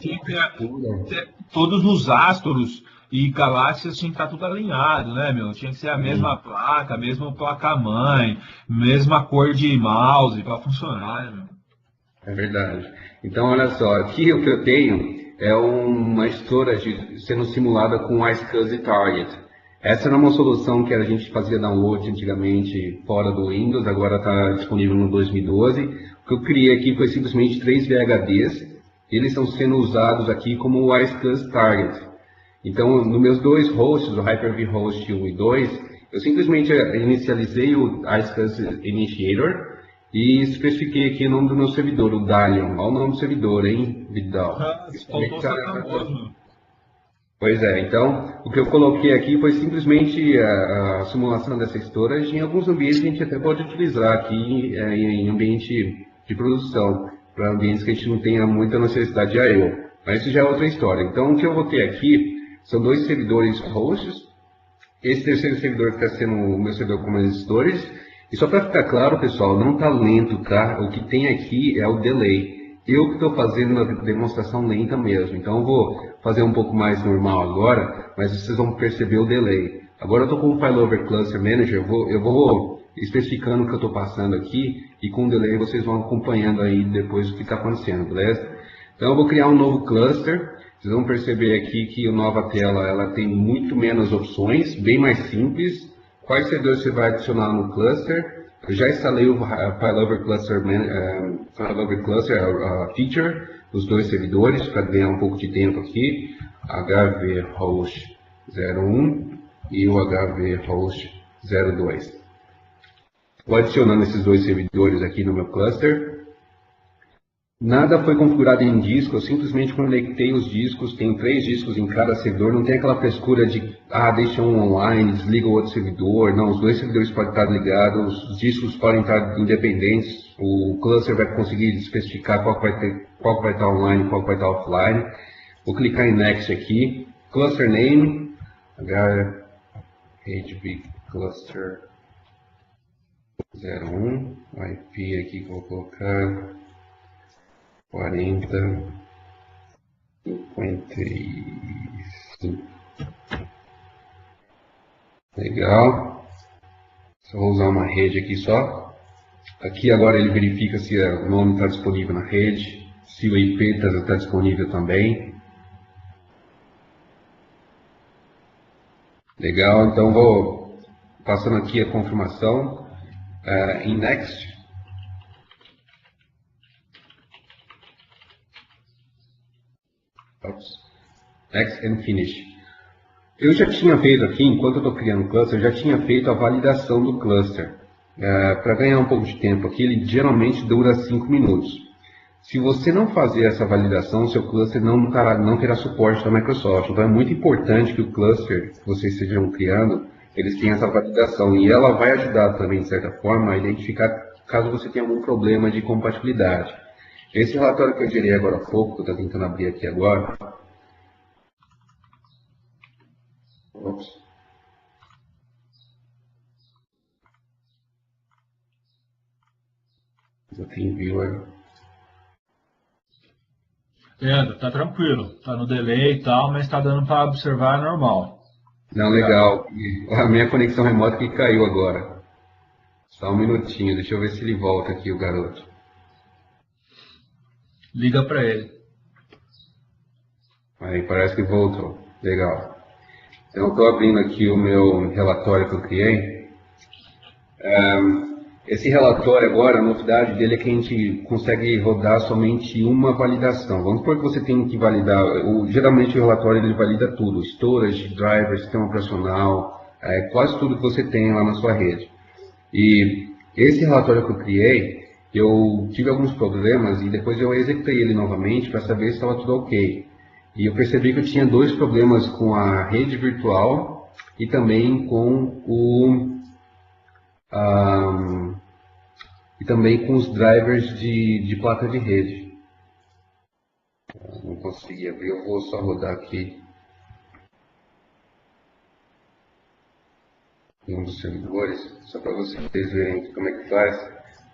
[SPEAKER 1] todos os astros e galáxias tinha que estar tudo alinhado, né, meu? Tinha que ser a mesma placa, a mesma placa-mãe, mesma cor de mouse para funcionar, né, meu?
[SPEAKER 2] É verdade. Então, olha só, aqui o que eu tenho é uma storage sendo simulada com iSCSI Target. Essa era uma solução que a gente fazia download antigamente fora do Windows, agora está disponível no 2012. O que eu criei aqui foi simplesmente 3 VHDs. Eles estão sendo usados aqui como o iSCSI Target. Então, nos meus 2 hosts, o Hyper-V Host 1 e 2, eu simplesmente inicializei o iSCSI Initiator e especifiquei aqui o nome do meu servidor, o Dalion. Olha o nome do servidor, hein, Vidal?
[SPEAKER 1] Faltou ser famoso.
[SPEAKER 2] Pois é, então o que eu coloquei aqui foi simplesmente a simulação dessa storage. Em alguns ambientes a gente até pode utilizar aqui em ambiente de produção, para ambientes que a gente não tenha muita necessidade de I/O. Mas isso já é outra história. Então o que eu vou ter aqui são 2 servidores hosts. Esse terceiro servidor está sendo o meu servidor como storage. E só para ficar claro, pessoal, não está lento, tá? O que tem aqui é o delay. Eu que estou fazendo uma demonstração lenta mesmo, então eu vou fazer um pouco mais normal agora, mas vocês vão perceber o delay. Agora eu estou com o Failover Cluster Manager, eu vou especificando o que eu estou passando aqui, e com o delay vocês vão acompanhando aí depois o que está acontecendo, beleza? Então eu vou criar um novo cluster, vocês vão perceber aqui que a nova tela ela tem muito menos opções, bem mais simples. Quais servidores você vai adicionar no cluster? Eu já instalei o Failover Cluster Feature, os 2 servidores, para ganhar um pouco de tempo aqui. HV Host 01 e o HV Host 02. Vou adicionando esses 2 servidores aqui no meu cluster. Nada foi configurado em disco, eu simplesmente conectei os discos, tem 3 discos em cada servidor, não tem aquela frescura de, deixa um online, desliga o outro servidor, não, os 2 servidores podem estar ligados, os discos podem estar independentes, o cluster vai conseguir especificar qual vai estar online e qual vai estar offline. Vou clicar em Next aqui, Cluster Name, HV Cluster 01, IP aqui que eu vou colocar 40, 55. Legal. Só vou usar uma rede aqui só. Aqui agora ele verifica se o nome está disponível na rede, se o IP está disponível também. Legal, então vou passando aqui a confirmação em Next. Next and Finish. Eu já tinha feito aqui, enquanto eu estou criando o cluster, eu já tinha feito a validação do cluster. Para ganhar um pouco de tempo aqui, ele geralmente dura 5 minutos. Se você não fazer essa validação, seu cluster não terá suporte da Microsoft. Então é muito importante que o cluster que vocês estejam criando, eles tenham essa validação. E ela vai ajudar também, de certa forma, a identificar caso você tenha algum problema de compatibilidade. Esse relatório que eu gerei agora há pouco, que eu estou tentando abrir aqui agora. Ops. Já tem viewer.
[SPEAKER 1] Tá tranquilo, tá no delay e tal, mas tá dando para observar normal.
[SPEAKER 2] Não, legal. A minha conexão remota que caiu agora. Só um minutinho, deixa eu ver se ele volta aqui, o garoto.
[SPEAKER 1] Liga para ele.
[SPEAKER 2] Aí parece que voltou. Legal. Então, eu estou abrindo aqui o meu relatório que eu criei. Esse relatório agora, a novidade dele é que a gente consegue rodar somente uma validação. Vamos supor que você tem que validar, geralmente o relatório ele valida tudo, storage, driver, sistema operacional, quase tudo que você tem lá na sua rede. E esse relatório que eu criei, eu tive alguns problemas e depois eu executei ele novamente para saber se estava tudo ok. E eu percebi que eu tinha 2 problemas com a rede virtual e também com os drivers de placa de rede. Não consegui abrir, eu vou só rodar aqui em um dos servidores, só para vocês verem como é que faz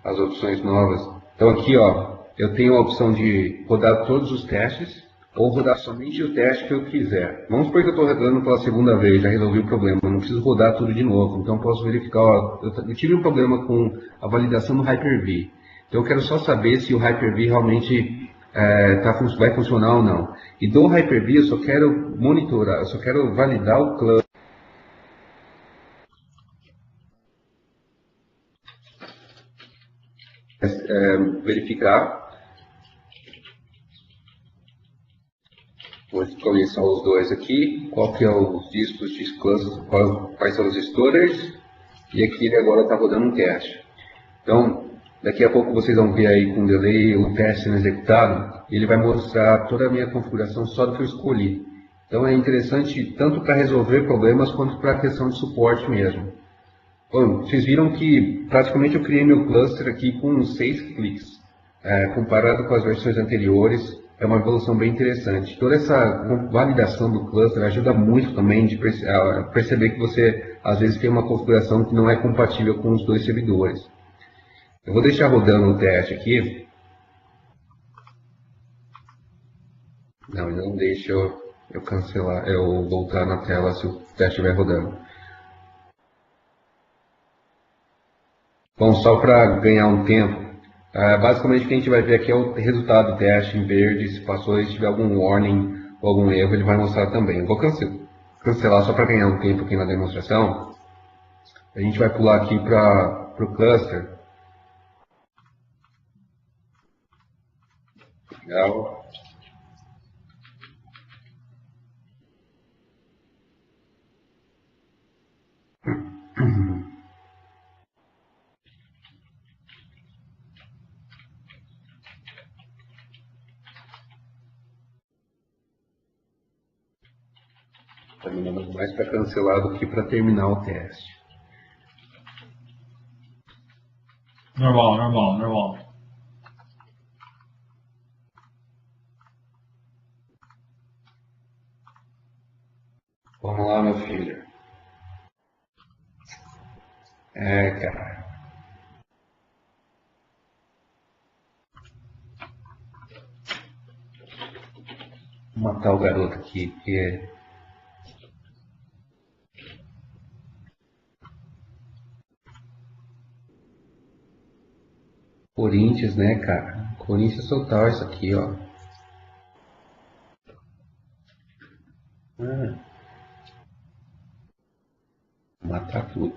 [SPEAKER 2] as opções novas. Então aqui, ó, eu tenho a opção de rodar todos os testes ou rodar somente o teste que eu quiser. Vamos supor que eu estou rodando pela segunda vez, já resolvi o problema, não preciso rodar tudo de novo. Então posso verificar, ó, eu tive um problema com a validação do Hyper-V. Então eu quero só saber se o Hyper-V realmente vai funcionar ou não. E do Hyper-V eu só quero monitorar, eu só quero validar o cluster. verificar. Vou escolher só os dois aqui. Qual que é os discos de cluster, quais são os storage. E aqui ele agora está rodando um teste. Então, daqui a pouco vocês vão ver aí com delay o teste sendo executado. Ele vai mostrar toda a minha configuração só do que eu escolhi. Então é interessante tanto para resolver problemas quanto para a questão de suporte mesmo. Bom, vocês viram que praticamente eu criei meu cluster aqui com 6 cliques. Comparado com as versões anteriores, é uma evolução bem interessante. Toda essa validação do cluster ajuda muito também a perceber que você às vezes tem uma configuração que não é compatível com os dois servidores. Eu vou deixar rodando o teste aqui. Não, ele não deixa eu cancelar, eu voltar na tela se o teste estiver rodando. Bom, só para ganhar um tempo, basicamente o que a gente vai ver aqui é o resultado do teste em verde. Se passou e se tiver algum warning ou algum erro, ele vai mostrar também. Eu vou cancelar só para ganhar um tempo aqui na demonstração. A gente vai pular aqui para o cluster. Legal. Terminamos mais para cancelar do que para terminar o teste.
[SPEAKER 1] Normal.
[SPEAKER 2] Vamos lá, meu filho. Cara. Vou matar o garoto aqui, que é... Corinthians, né, cara? Corinthians total isso aqui, ó. Matar tudo.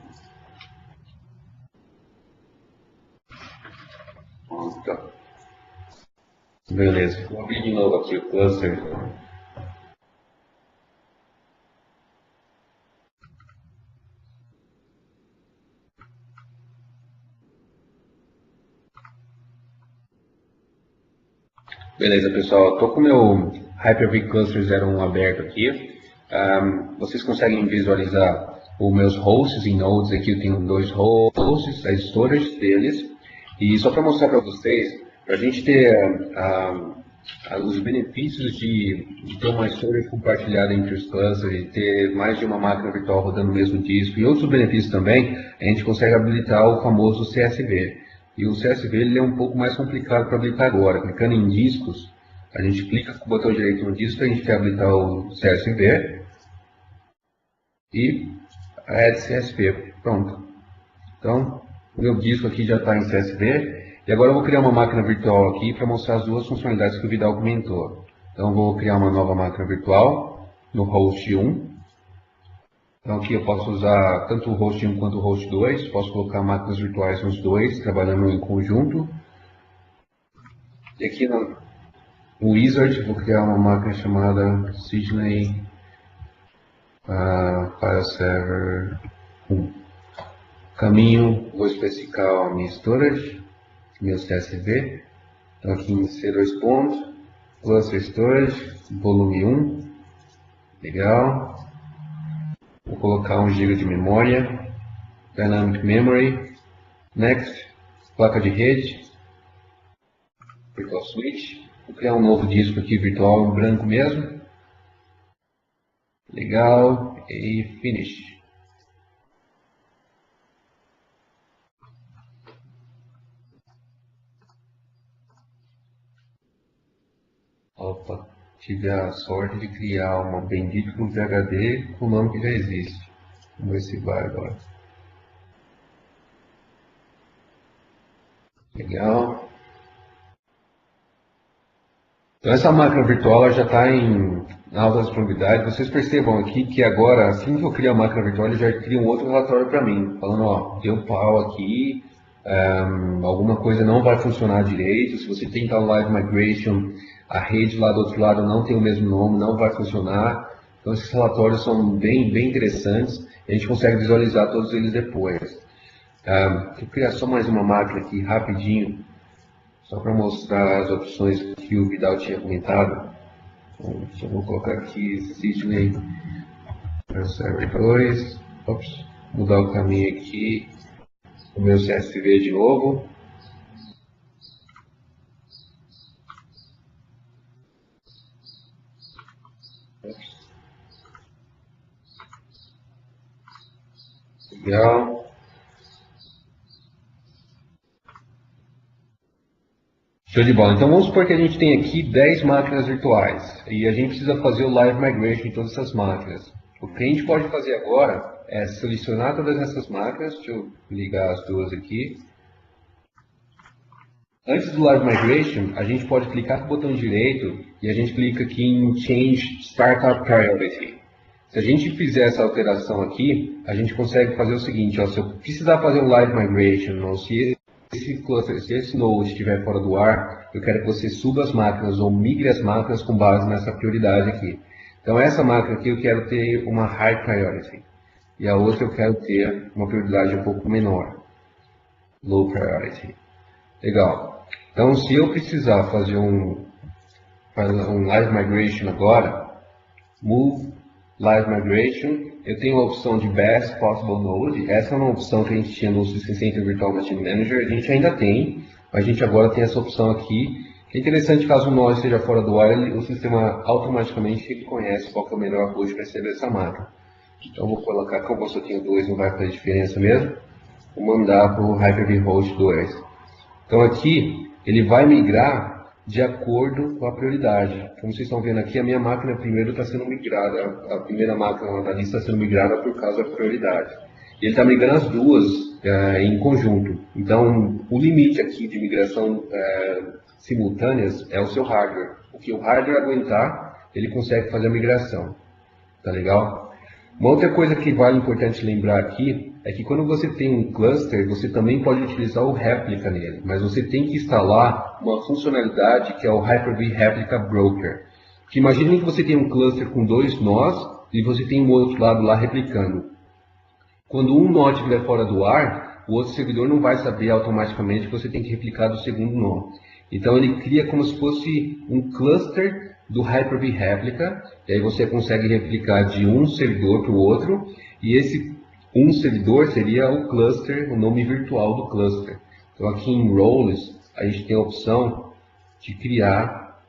[SPEAKER 2] Pronto. Beleza. Vou abrir de novo aqui o cluster. Beleza, pessoal. Estou com o meu Hyper-V Cluster 01 aberto aqui. Vocês conseguem visualizar os meus hosts em nodes aqui. Eu tenho 2 hosts, as storage deles. E só para mostrar para vocês, para a gente ter os benefícios de ter uma storage compartilhada entre os clusters, de ter mais de uma máquina virtual rodando o mesmo disco e outros benefícios também, a gente consegue habilitar o famoso CSV. E o CSV ele é um pouco mais complicado para habilitar agora. Clicando em discos, a gente clica com o botão direito no disco, a gente quer habilitar o CSV e Add CSV. Pronto. Então, o meu disco aqui já está em CSV. E agora eu vou criar uma máquina virtual aqui para mostrar as duas funcionalidades que o Vidal comentou. Então, eu vou criar uma nova máquina virtual no host 1. Então aqui eu posso usar tanto o host 1 quanto o host 2, posso colocar máquinas virtuais nos dois, trabalhando em conjunto. E aqui no Wizard vou criar uma máquina chamada Sydney File Server 1. Caminho, vou especificar a minha storage, meu CSV. Então aqui em C2 pontos, Cluster Storage, volume 1, legal. Vou colocar 1 GB de memória, Dynamic Memory, Next, placa de rede, Virtual Switch. Vou criar um novo disco aqui virtual em branco mesmo. Legal, e Finish. Opa, tive a sorte de criar uma bendita com PHD com o nome que já existe. Vamos ver se vai agora. Legal. Então essa máquina virtual ela já está em alta disponibilidade. Vocês percebam aqui que agora, assim que eu criar a máquina virtual, ele já cria um outro relatório para mim, falando, ó, deu pau aqui, alguma coisa não vai funcionar direito. Se você tentar o Live Migration, a rede lá do outro lado não tem o mesmo nome, não vai funcionar. Então esses relatórios são bem interessantes, e a gente consegue visualizar todos eles depois. Eu criar só mais uma máquina aqui rapidinho, só para mostrar as opções que o Vidal tinha comentado. Então, eu vou colocar aqui Sidney Server 2, mudar o caminho aqui, o meu CSV de novo. Legal. Show de bola. Então vamos supor que a gente tem aqui 10 máquinas virtuais e a gente precisa fazer o Live Migration em todas essas máquinas. O que a gente pode fazer agora é selecionar todas essas máquinas. Deixa eu ligar as duas aqui. Antes do Live Migration, a gente pode clicar com o botão direito e a gente clica aqui em Change Startup Priority. Se a gente fizer essa alteração aqui, a gente consegue fazer o seguinte, ó, se eu precisar fazer um Live Migration, ou se esse node estiver fora do ar, eu quero que você suba as máquinas ou migre as máquinas com base nessa prioridade aqui. Então essa máquina aqui eu quero ter uma High Priority e a outra eu quero ter uma prioridade um pouco menor, Low Priority. Legal. Então se eu precisar fazer um Live Migration agora, Move Live Migration, eu tenho a opção de Best Possible Node. Essa é uma opção que a gente tinha no System Center Virtual Machine Manager, a gente ainda tem, mas a gente agora tem essa opção aqui. É interessante, caso o node esteja fora do ar, o sistema automaticamente reconhece qual que é o melhor host para receber essa máquina. Então vou colocar, como eu só tenho 2, não vai fazer diferença mesmo, vou mandar para o Hyper-V Host 2. Então aqui, ele vai migrar de acordo com a prioridade. Como vocês estão vendo aqui, a minha máquina primeiro está sendo migrada, a primeira máquina da lista está sendo migrada por causa da prioridade. E ele está migrando as duas em conjunto. Então, o limite aqui de migração simultâneas é o seu hardware. O que o hardware aguentar, ele consegue fazer a migração. Tá legal? Uma outra coisa que vale importante lembrar aqui é que quando você tem um cluster, você também pode utilizar o réplica nele, mas você tem que instalar uma funcionalidade que é o Hyper-V Replica Broker. Porque imagine que você tem um cluster com 2 nós e você tem um outro lado lá replicando. Quando um nó estiver fora do ar, o outro servidor não vai saber automaticamente que você tem que replicar do segundo nó. Então ele cria como se fosse um cluster do Hyper-V Replica, e aí você consegue replicar de um servidor para o outro, e esse um servidor seria o cluster, o nome virtual do cluster. Então aqui em Roles, a gente tem a opção de criar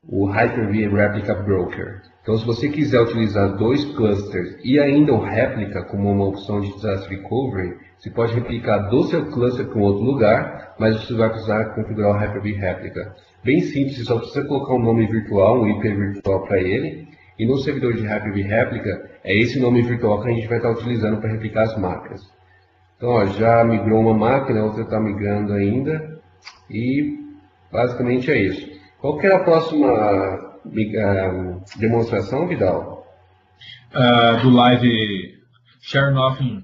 [SPEAKER 2] o Hyper-V Replica Broker. Então se você quiser utilizar 2 clusters e ainda o Replica como uma opção de Disaster Recovery, você pode replicar do seu cluster para um outro lugar, mas você vai precisar configurar o Hyper-V Replica. Bem simples, você só precisa colocar um nome virtual, um IP virtual para ele, e no servidor de Hyper-V Replica, é esse nome virtual que a gente vai estar utilizando para replicar as máquinas. Então, ó, já migrou uma máquina, a outra está migrando ainda, e basicamente é isso. Qual que é a próxima demonstração, Vidal?
[SPEAKER 1] Do Live Share Nothing.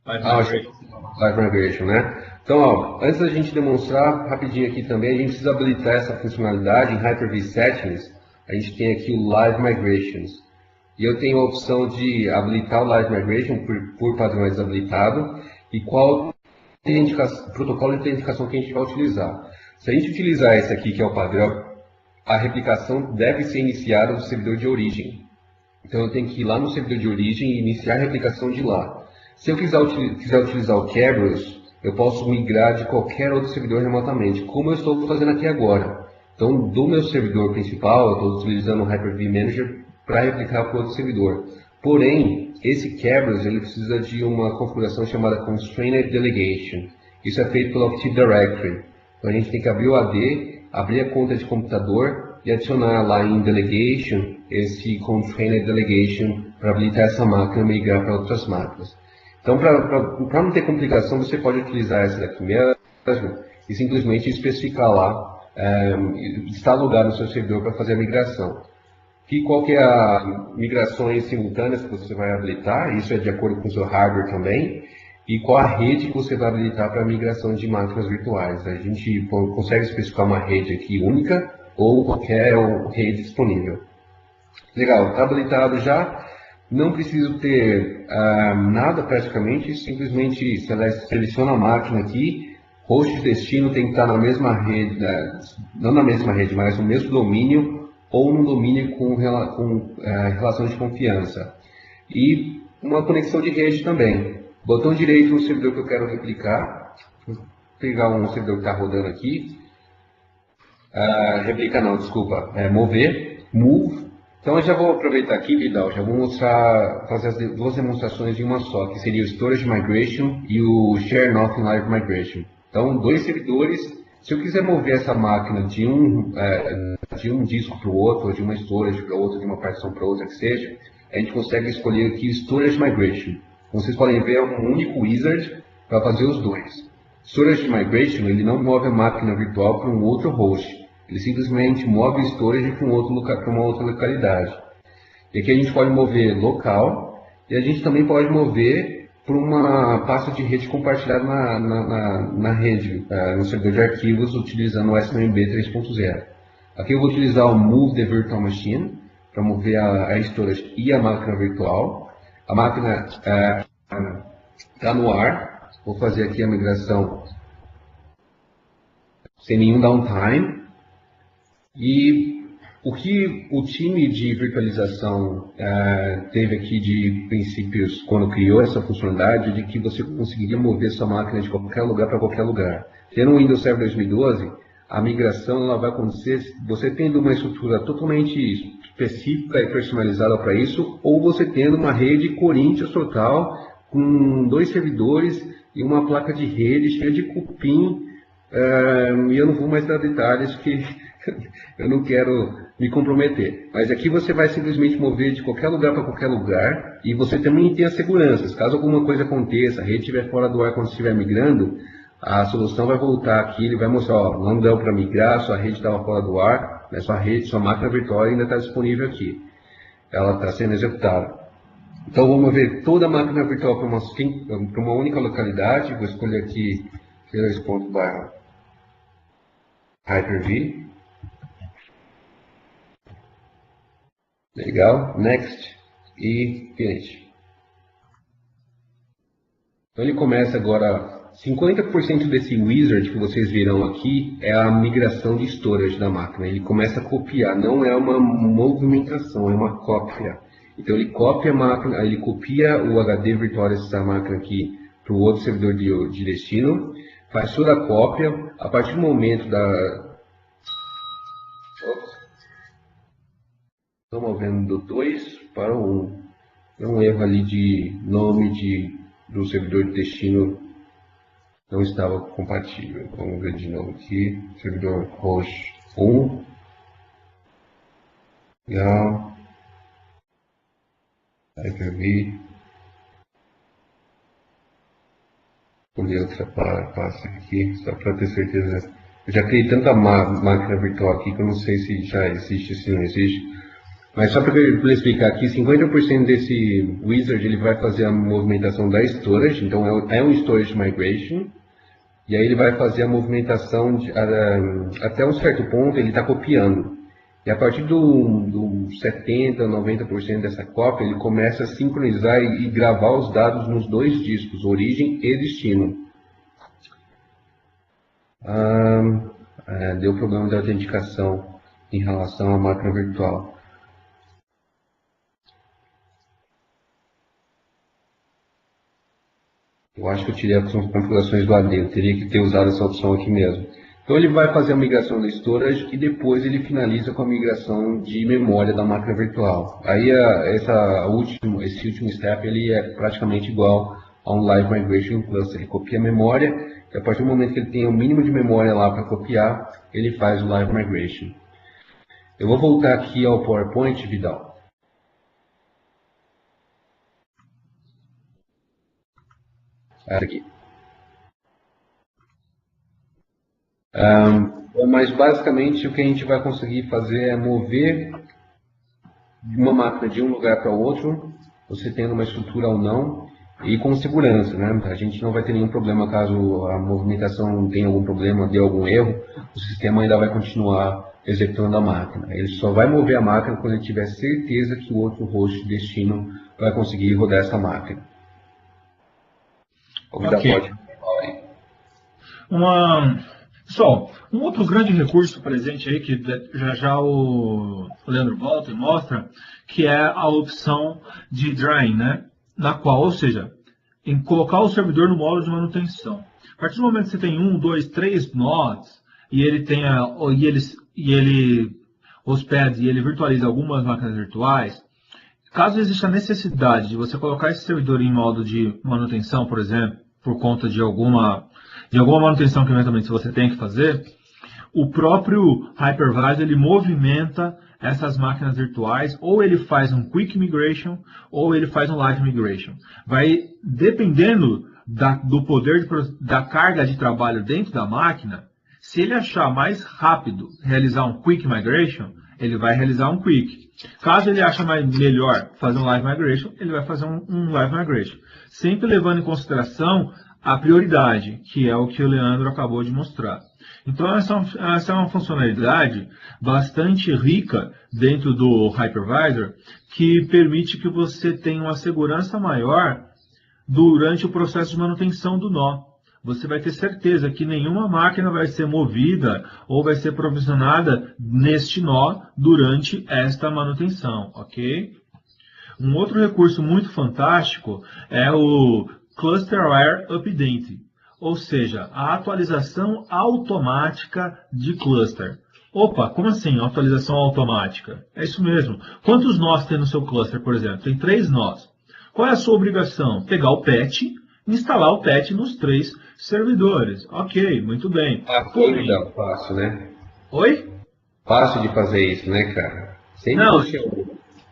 [SPEAKER 2] Live Migration, né? Então, ó, antes da gente demonstrar rapidinho aqui também, a gente precisa habilitar essa funcionalidade em Hyper-V Settings. A gente tem aqui o Live Migrations. E eu tenho a opção de habilitar o Live Migration por padrão desabilitado e qual protocolo de autenticação que a gente vai utilizar. Se a gente utilizar esse aqui, que é o padrão, a replicação deve ser iniciada do servidor de origem. Então eu tenho que ir lá no servidor de origem e iniciar a replicação de lá. Se eu quiser utilizar o Kerberos, eu posso migrar de qualquer outro servidor remotamente, como eu estou fazendo aqui agora. Então, do meu servidor principal, eu estou utilizando o Hyper-V Manager para replicar para outro servidor. Porém, esse Kerberos ele precisa de uma configuração chamada Constrained Delegation. Isso é feito pelo Active Directory. Então, a gente tem que abrir o AD, abrir a conta de computador e adicionar lá em Delegation esse Constrained Delegation para habilitar essa máquina e migrar para outras máquinas. Então, para não ter complicação, você pode utilizar essa daqui mesmo e simplesmente especificar lá, está logado no seu servidor para fazer a migração. Qual que é a migrações simultâneas que você vai habilitar, isso é de acordo com o seu hardware também. e qual a rede que você vai habilitar para a migração de máquinas virtuais. A gente consegue especificar uma rede aqui única ou qualquer rede disponível. Legal, está habilitado já. Não preciso ter nada praticamente, simplesmente seleciona a máquina aqui. Host e destino tem que estar na mesma rede, não na mesma rede, mas no mesmo domínio ou no domínio com relação de confiança. E uma conexão de rede também. Botão direito no servidor que eu quero replicar. Vou pegar um servidor que está rodando aqui. Replicar não, desculpa. Mover, move. Então eu já vou aproveitar aqui, Vidal, já vou fazer as duas demonstrações de uma só, que seria o Storage Migration e o Share Nothing Live Migration. Então, dois servidores. Se eu quiser mover essa máquina de um disco para o outro, de uma storage para outra, de uma partição para outra que seja, a gente consegue escolher aqui Storage Migration. Como vocês podem ver, é um único wizard para fazer os dois. Storage Migration, ele não move a máquina virtual para um outro host. Ele simplesmente move o storage para uma outra localidade. E aqui a gente pode mover local e a gente também pode mover para uma pasta de rede compartilhada na rede, no servidor de arquivos, utilizando o SMB 3.0. Aqui eu vou utilizar o Move the Virtual Machine para mover a storage e a máquina virtual. A máquina está no ar. Vou fazer aqui a migração sem nenhum downtime. E o que o time de virtualização teve aqui de princípios quando criou essa funcionalidade, de que você conseguiria mover sua máquina de qualquer lugar para qualquer lugar. Tendo o Windows Server 2012, a migração ela vai acontecer você tendo uma estrutura totalmente específica e personalizada para isso, ou você tendo uma rede Corinthians total, com 2 servidores e uma placa de rede cheia de cupim, e eu não vou mais dar detalhes que eu não quero me comprometer. Mas aqui você vai simplesmente mover de qualquer lugar para qualquer lugar, e você também tem as seguranças. Caso alguma coisa aconteça, a rede estiver fora do ar quando estiver migrando, a solução vai voltar aqui, ele vai mostrar, ó, não deu para migrar, sua rede estava fora do ar, mas sua máquina virtual ainda está disponível aqui. Ela está sendo executada. Então vou mover toda a máquina virtual para uma única localidade. Vou escolher aqui 2.Hyper-V. Legal, next e finish. Então ele começa agora. 50% desse wizard que vocês viram aqui é a migração de storage da máquina. Ele começa a copiar, não é uma movimentação, é uma cópia. Então ele copia a máquina, ele copia o HD virtual dessa máquina aqui para o outro servidor de destino, faz toda a cópia. A partir do momento da... Estou movendo do 2 para o 1. É um erro ali de nome do servidor de destino. Não estava compatível. Vamos ver de novo aqui. Servidor host 1. Legal. Hyper-V. Escolhi outra pasta aqui, só para ter certeza. Eu já criei tanta máquina virtual aqui que eu não sei se já existe, se não existe. Mas só para explicar aqui, 50% desse wizard ele vai fazer a movimentação da storage. Então é um storage migration. E aí ele vai fazer a movimentação até um certo ponto, ele está copiando. E a partir do 70%, 90% dessa cópia, ele começa a sincronizar e gravar os dados nos 2 discos, origem e destino. Deu problema de autenticação em relação à máquina virtual. Eu acho que eu tirei as configurações do AD, eu teria que ter usado essa opção aqui mesmo. Então ele vai fazer a migração da storage e depois ele finaliza com a migração de memória da máquina virtual. Aí esse último step ele é praticamente igual a um Live Migration Cluster. Ele copia a memória e a partir do momento que ele tem o mínimo de memória lá para copiar, ele faz o Live Migration. Eu vou voltar aqui ao PowerPoint, Vidal. Aqui. Mas basicamente o que a gente vai conseguir fazer é mover uma máquina de um lugar para o outro, você tendo uma estrutura ou não, e com segurança, né? A gente não vai ter nenhum problema caso a movimentação tenha algum problema, dê algum erro, o sistema ainda vai continuar executando a máquina. Ele só vai mover a máquina quando ele tiver certeza que o outro host de destino vai conseguir rodar essa máquina.
[SPEAKER 1] Ok. Pessoal, um outro grande recurso presente aí, que já já o Leandro volta e mostra, que é a opção de drying, né? Na qual, ou seja, em colocar o servidor no modo de manutenção. A partir do momento que você tem 1, 2, 3 nodes, e ele hospeda e ele virtualiza algumas máquinas virtuais, caso exista a necessidade de você colocar esse servidor em modo de manutenção, por exemplo, por conta de alguma manutenção que eventualmente você tem que fazer, o próprio hypervisor ele movimenta essas máquinas virtuais, ou ele faz um quick migration, ou ele faz um live migration. Vai dependendo do poder da carga de trabalho dentro da máquina. Se ele achar mais rápido realizar um quick migration, ele vai realizar um quick. Caso ele ache melhor fazer um live migration, ele vai fazer um live migration. Sempre levando em consideração a prioridade, que é o que o Leandro acabou de mostrar. Então, essa é uma funcionalidade bastante rica dentro do hypervisor, que permite que você tenha uma segurança maior durante o processo de manutenção do nó. Você vai ter certeza que nenhuma máquina vai ser movida ou vai ser provisionada neste nó durante esta manutenção, ok? Um outro recurso muito fantástico é o ClusterWare Update, ou seja, a atualização automática de cluster. Opa, como assim atualização automática? É isso mesmo. Quantos nós tem no seu cluster, por exemplo? Tem 3 nós. Qual é a sua obrigação? Pegar o patch e instalar o patch nos 3 servidores. Ok, muito bem.
[SPEAKER 2] Fácil, né?
[SPEAKER 1] Oi?
[SPEAKER 2] Fácil de fazer isso, né, cara?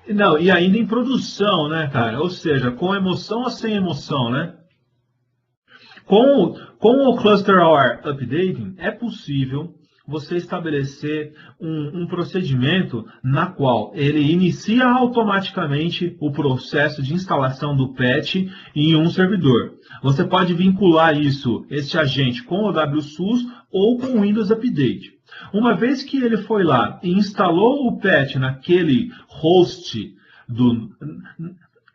[SPEAKER 1] Não, e ainda em produção, né, cara? Ou seja, com emoção ou sem emoção, né? Com o ClusterWare Updating, é possível você estabelecer um procedimento na qual ele inicia automaticamente o processo de instalação do patch em um servidor. Você pode vincular esse agente com o WSUS ou com o Windows Update. Uma vez que ele foi lá e instalou o patch naquele host,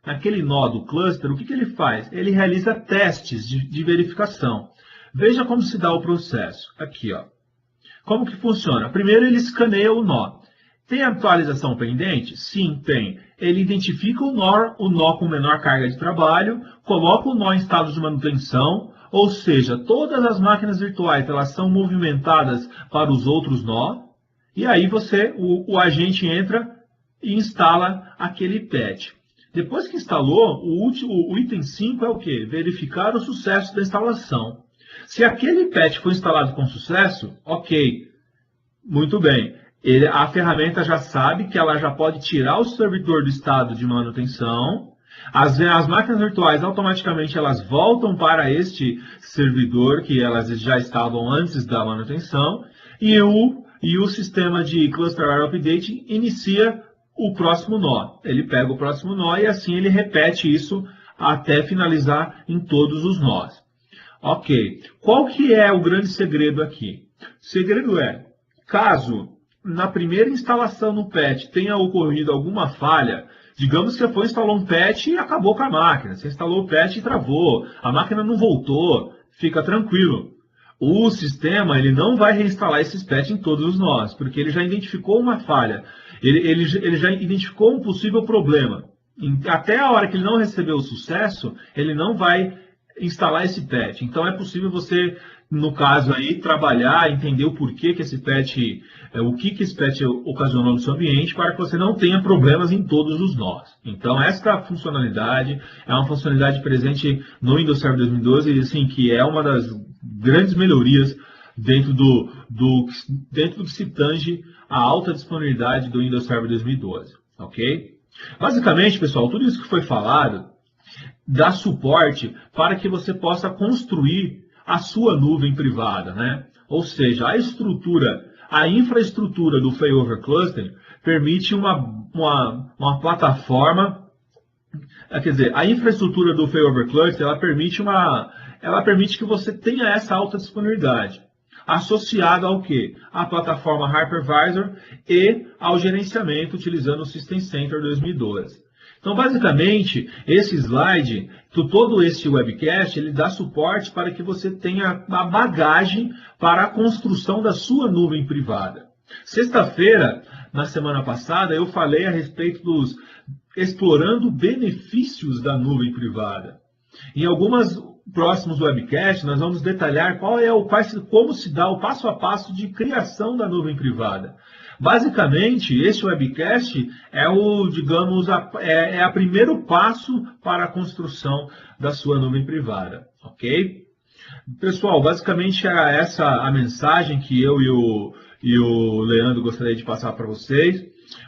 [SPEAKER 1] naquele nó do cluster, o que ele faz? Ele realiza testes de verificação. Veja como se dá o processo. Aqui, ó. Como que funciona? Primeiro ele escaneia o nó. Tem atualização pendente? Sim, tem. Ele identifica o nó com menor carga de trabalho, coloca o nó em estado de manutenção, ou seja, todas as máquinas virtuais elas são movimentadas para os outros nó, e aí o agente entra e instala aquele patch. Depois que instalou, o item 5 é o quê? Verificar o sucesso da instalação. Se aquele patch foi instalado com sucesso, ok, muito bem. A ferramenta já sabe que ela já pode tirar o servidor do estado de manutenção. As máquinas virtuais automaticamente elas voltam para este servidor que elas já estavam antes da manutenção. E o sistema de ClusterWare Update inicia o próximo nó. Ele pega o próximo nó e assim ele repete isso até finalizar em todos os nós. Ok. Qual que é o grande segredo aqui? O segredo é, caso na primeira instalação no patch tenha ocorrido alguma falha, digamos que você instalou um patch e acabou com a máquina. Você instalou o patch e travou. A máquina não voltou. Fica tranquilo. O sistema ele não vai reinstalar esses patches em todos os nós, porque ele já identificou uma falha. Ele já identificou um possível problema. Até a hora que ele não recebeu o sucesso, ele não vai instalar esse patch. Então é possível você, no caso aí, trabalhar, entender o porquê que esse patch, o que esse patch ocasionou no seu ambiente, para que você não tenha problemas em todos os nós. Então esta funcionalidade é uma funcionalidade presente no Windows Server 2012, assim, que é uma das grandes melhorias dentro do que se tange a alta disponibilidade do Windows Server 2012, ok? Basicamente, pessoal, tudo isso que foi falado dá suporte para que você possa construir a sua nuvem privada, né? Ou seja, a infraestrutura do Failover Cluster permite uma plataforma quer dizer, a infraestrutura do Failover Cluster, ela permite que você tenha essa alta disponibilidade, associada ao quê? À plataforma Hypervisor e ao gerenciamento utilizando o System Center 2012. Então, basicamente, esse slide, todo esse webcast, ele dá suporte para que você tenha a bagagem para a construção da sua nuvem privada. Sexta-feira, na semana passada, eu falei a respeito dos explorando benefícios da nuvem privada. Em algumas próximos webcasts, nós vamos detalhar como se dá o passo a passo de criação da nuvem privada. Basicamente, esse webcast é o primeiro passo para a construção da sua nuvem privada, ok? Pessoal, basicamente é essa a mensagem que eu e o Leandro gostaria de passar para vocês.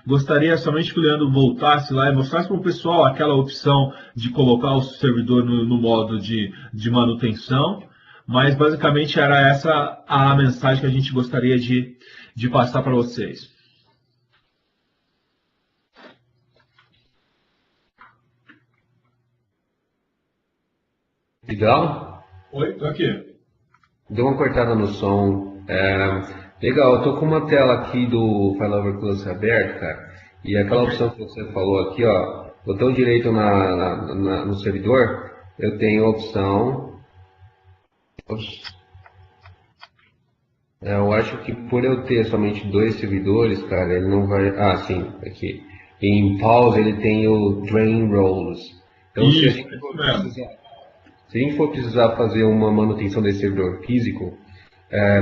[SPEAKER 1] Gostaria somente que o Leandro voltasse lá e mostrasse para o pessoal aquela opção de colocar o servidor no modo de manutenção, mas basicamente era essa a mensagem que a gente gostaria de passar para vocês.
[SPEAKER 2] Legal?
[SPEAKER 1] Oi, estou aqui.
[SPEAKER 2] Deu uma cortada no som. Legal, eu tô com uma tela aqui do Failover Cluster aberto, cara. E aquela opção que você falou aqui, ó, botão direito no servidor, eu tenho a opção. Eu acho que por eu ter somente 2 servidores, cara, ele não vai. Ah, sim, aqui. Em pause ele tem o Drain Roles. Então, se a gente for precisar fazer uma manutenção desse servidor físico,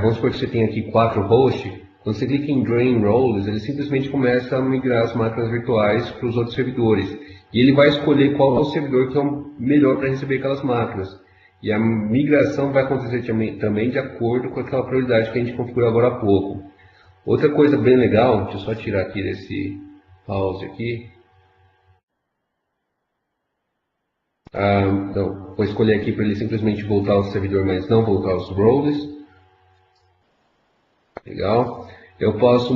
[SPEAKER 2] vamos supor que você tem aqui 4 hosts, quando você clica em Drain Roles, ele simplesmente começa a migrar as máquinas virtuais para os outros servidores. E ele vai escolher qual é o servidor que é o melhor para receber aquelas máquinas. E a migração vai acontecer também de acordo com aquela prioridade que a gente configurou agora há pouco. Outra coisa bem legal, deixa eu só tirar aqui desse pause aqui. Então, vou escolher aqui para ele simplesmente voltar ao servidor, mas não voltar aos roles. Legal. Eu posso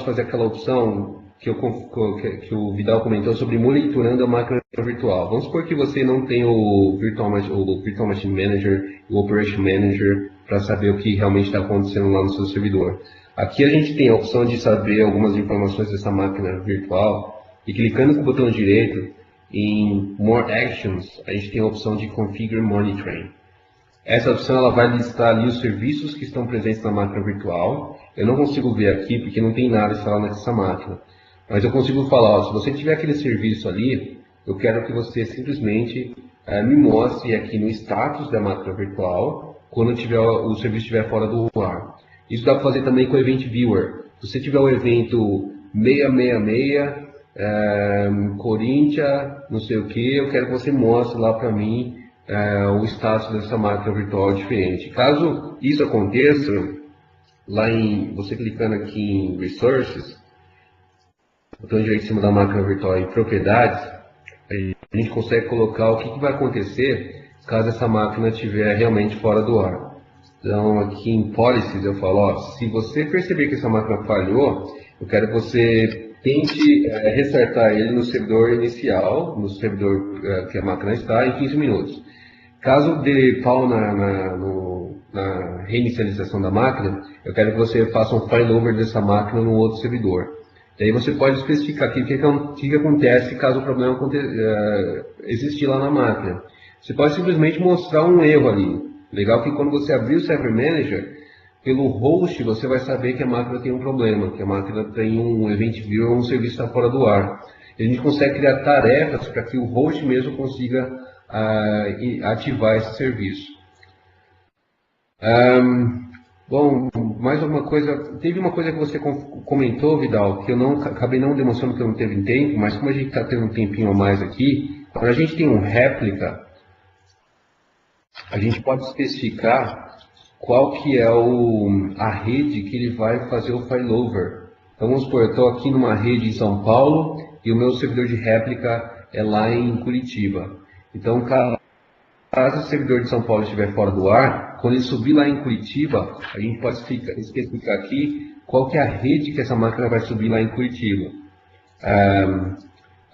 [SPEAKER 2] fazer aquela opção que o Vidal comentou sobre monitorando a máquina virtual. Vamos supor que você não tem o Virtual Machine Manager e o Operation Manager para saber o que realmente está acontecendo lá no seu servidor. Aqui a gente tem a opção de saber algumas informações dessa máquina virtual e clicando com o botão direito em More Actions, a gente tem a opção de Configure Monitoring. Essa opção ela vai listar ali os serviços que estão presentes na máquina virtual. Eu não consigo ver aqui porque não tem nada instalado nessa máquina. Mas eu consigo falar, ó, se você tiver aquele serviço ali, eu quero que você simplesmente me mostre aqui no status da máquina virtual quando o serviço estiver fora do ar. Isso dá para fazer também com o Event Viewer. Se você tiver o evento 666, Corinthians, não sei o que, eu quero que você mostre lá para mim o status dessa máquina virtual diferente. Caso isso aconteça, você clicando aqui em Resources, botão direito em cima da máquina virtual em Propriedades, a gente consegue colocar o que vai acontecer caso essa máquina estiver realmente fora do ar. Então aqui em Policies eu falo, ó, se você perceber que essa máquina falhou, eu quero que você tente restartar ele no servidor inicial, no servidor que a máquina está, em 15 minutos. Caso dê pau na reinicialização da máquina, eu quero que você faça um failover dessa máquina no outro servidor. E aí você pode especificar aqui o que acontece caso o problema existir lá na máquina. Você pode simplesmente mostrar um erro ali. Legal que quando você abrir o Server Manager, pelo host você vai saber que a máquina tem um problema, que a máquina tem um Event Viewer ou um serviço está fora do ar. E a gente consegue criar tarefas para que o host mesmo consiga ativar esse serviço. Bom, mais alguma coisa? Teve uma coisa que você comentou, Vidal, que eu acabei não demonstrando porque eu não teve tempo, mas como a gente está tendo um tempinho a mais aqui, quando a gente tem um réplica, a gente pode especificar qual que é a rede que ele vai fazer o failover. Então vamos supor, eu estou aqui numa rede em São Paulo e o meu servidor de réplica é lá em Curitiba. Então, caso o servidor de São Paulo estiver fora do ar, quando ele subir lá em Curitiba, a gente pode especificar aqui qual que é a rede que essa máquina vai subir lá em Curitiba.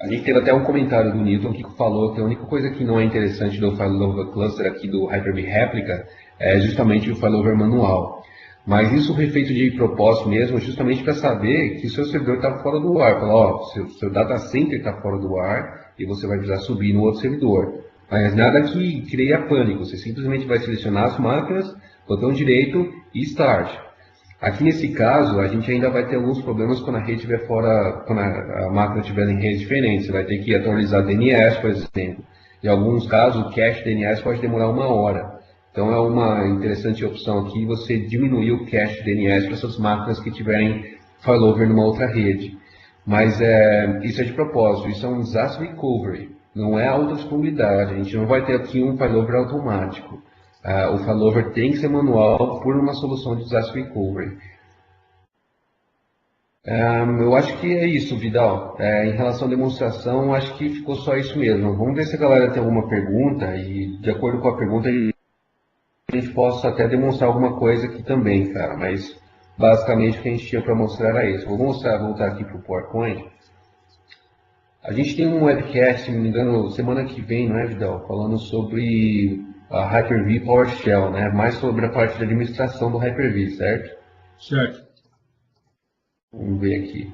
[SPEAKER 2] A gente teve até um comentário do Newton que falou que a única coisa que não é interessante do failover cluster aqui do Hyper-V Replica é justamente o failover manual. Mas isso foi feito de propósito mesmo, justamente para saber que o seu servidor está fora do ar. Falar, ó, seu data center está fora do ar e você vai precisar subir no outro servidor. Mas nada que crie pânico, você simplesmente vai selecionar as máquinas, botão direito e Start. Aqui nesse caso, a gente ainda vai ter alguns problemas quando a rede estiver fora, quando a máquina estiver em redes diferentes. Você vai ter que atualizar DNS, por exemplo. Em alguns casos, o cache DNS pode demorar 1 hora. Então é uma interessante opção aqui você diminuir o cache DNS para essas máquinas que tiverem failover numa outra rede. Mas isso é de propósito, isso é um disaster recovery, não é autodisponibilidade. A gente não vai ter aqui um failover automático. O failover tem que ser manual por uma solução de disaster recovery. Eu acho que é isso, Vidal. Em relação à demonstração, acho que ficou só isso mesmo. Vamos ver se a galera tem alguma pergunta e, de acordo com a pergunta, a gente possa até demonstrar alguma coisa aqui também, cara. Mas, basicamente, o que a gente tinha para mostrar era isso. Vou voltar aqui para o PowerPoint. A gente tem um webcast, se não me engano, semana que vem, não é, Vidal? Falando sobre a Hyper-V PowerShell, né? Mais sobre a parte de administração do Hyper-V, certo?
[SPEAKER 1] Certo.
[SPEAKER 2] Vamos ver aqui.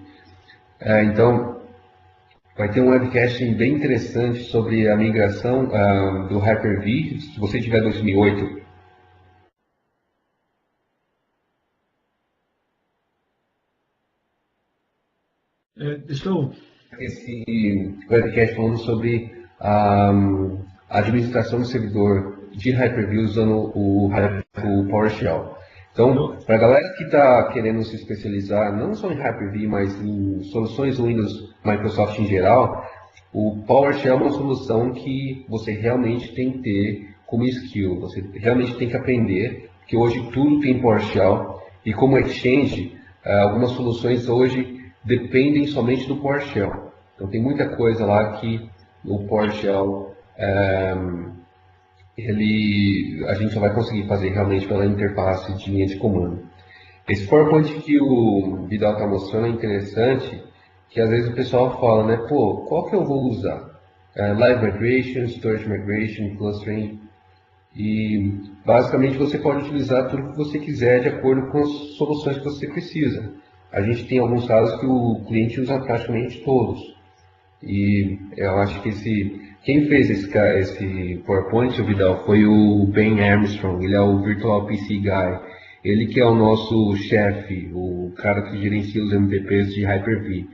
[SPEAKER 2] Então, vai ter um webcast bem interessante sobre a migração do Hyper-V. Se você tiver 2008,
[SPEAKER 1] Deixa eu...
[SPEAKER 2] esse webcast falando sobre a administração do servidor de Hyper-V usando o PowerShell. Então, para a galera que está querendo se especializar não só em Hyper-V, mas em soluções Windows Microsoft em geral, o PowerShell é uma solução que você realmente tem que ter como skill. Você realmente tem que aprender, porque hoje tudo tem PowerShell e como Exchange, algumas soluções hoje dependem somente do PowerShell. Então tem muita coisa lá que o PowerShell a gente só vai conseguir fazer realmente pela interface de linha de comando. Esse PowerPoint que o Vidal está mostrando é interessante, que às vezes o pessoal fala, né, pô, qual que eu vou usar? Live Migration, Storage Migration, Clustering, e basicamente você pode utilizar tudo que você quiser de acordo com as soluções que você precisa. A gente tem alguns casos que o cliente usa praticamente todos. E eu acho que quem fez esse PowerPoint, o Vidal, foi o Ben Armstrong. Ele é o Virtual PC Guy. Ele que é o nosso chefe, o cara que gerencia os MVPs de Hyper-V.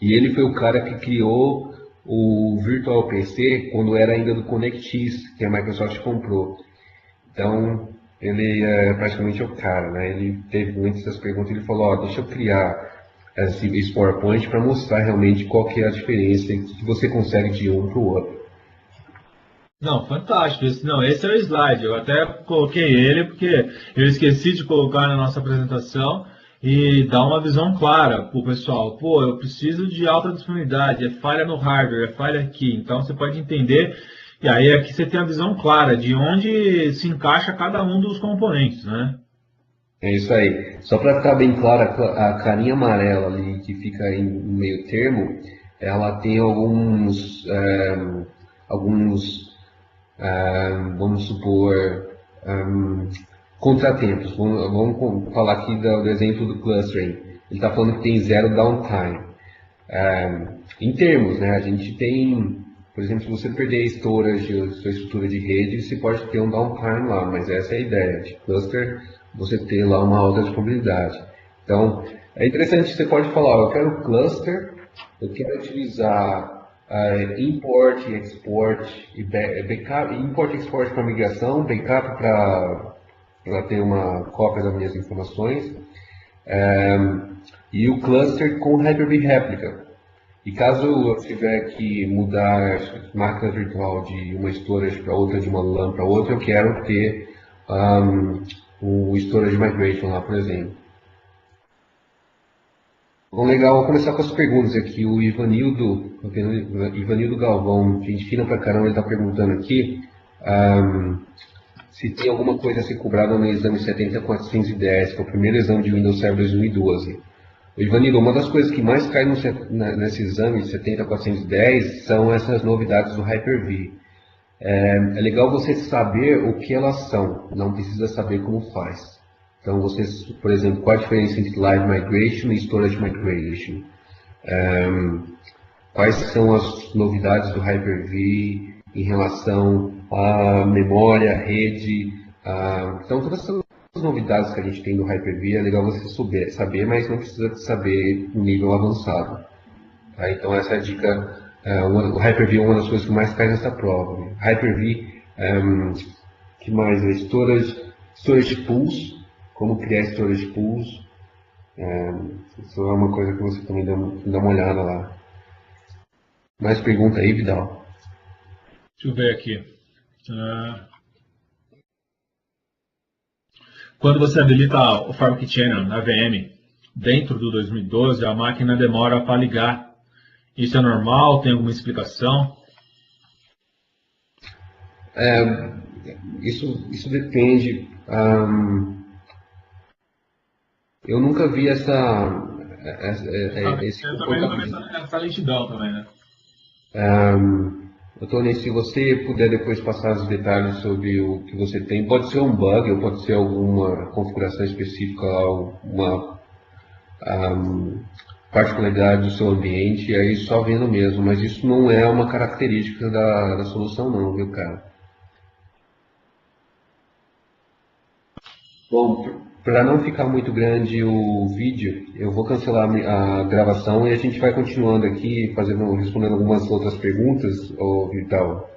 [SPEAKER 2] E ele foi o cara que criou o Virtual PC quando era ainda do ConnectX, que a Microsoft comprou. Então, ele é praticamente o cara, né? Ele teve muitas dessas perguntas, ele falou, ó, deixa eu criar esse PowerPoint para mostrar realmente qual que é a diferença que você consegue de um para o outro.
[SPEAKER 1] Não, fantástico. Esse é o slide. Eu até coloquei ele porque eu esqueci de colocar na nossa apresentação e dar uma visão clara para o pessoal. Pô, eu preciso de alta disponibilidade, é falha no hardware, é falha aqui. Então você pode entender, e aí aqui você tem a visão clara de onde se encaixa cada um dos componentes, né?
[SPEAKER 2] É isso aí. Só para ficar bem clara, a carinha amarela ali que fica em meio termo, ela tem vamos supor, contratempos. Vamos falar aqui do exemplo do clustering. Ele está falando que tem zero downtime. Em termos, né, a gente tem, por exemplo, se você perder storage, sua estrutura de rede, você pode ter um downtime lá, mas essa é a ideia de cluster, você ter lá uma alta disponibilidade. Então, é interessante, você pode falar, eu quero cluster, eu quero utilizar import, export e backup, import e export para migração, backup para ter uma cópia das minhas informações, e o cluster com Hyper-V Replica. E caso eu tiver que mudar a máquina virtual de uma storage para outra, de uma LAN para outra, eu quero ter o storage migration lá, por exemplo. Bom, legal, vou começar com as perguntas aqui. O Ivanildo Galvão, gente fina pra caramba, ele está perguntando aqui se tem alguma coisa a ser cobrada no exame 70410, que é o primeiro exame de Windows Server 2012. Ivanildo, uma das coisas que mais cai nesse exame de 70-410 são essas novidades do Hyper-V. É legal você saber o que elas são, não precisa saber como faz. Então, vocês, por exemplo, qual a diferença entre Live Migration e Storage Migration? Quais são as novidades do Hyper-V em relação à memória, rede? Então, todas essas novidades que a gente tem do Hyper-V é legal você saber, mas não precisa saber um nível avançado. Tá? Então, essa é a dica. O Hyper-V é uma das coisas que mais cai nessa prova. Hyper-V, que mais? Storage Pools, como criar Storage Pools. Isso é uma coisa que você também dá uma olhada lá. Mais pergunta aí, Vidal?
[SPEAKER 1] Deixa eu ver aqui. Quando você habilita o Fabric Channel na VM dentro do 2012, a máquina demora para ligar. Isso é normal? Tem alguma explicação?
[SPEAKER 2] Isso depende. Eu nunca vi esse comportamento.
[SPEAKER 1] Essa lentidão também, né?
[SPEAKER 2] Tony, se você puder depois passar os detalhes sobre o que você tem, pode ser um bug ou pode ser alguma configuração específica, uma particularidade do seu ambiente, aí só vendo mesmo, mas isso não é uma característica da solução não, viu, cara? Bom, para não ficar muito grande o vídeo, eu vou cancelar a gravação e a gente vai continuando aqui, respondendo algumas outras perguntas, Vital.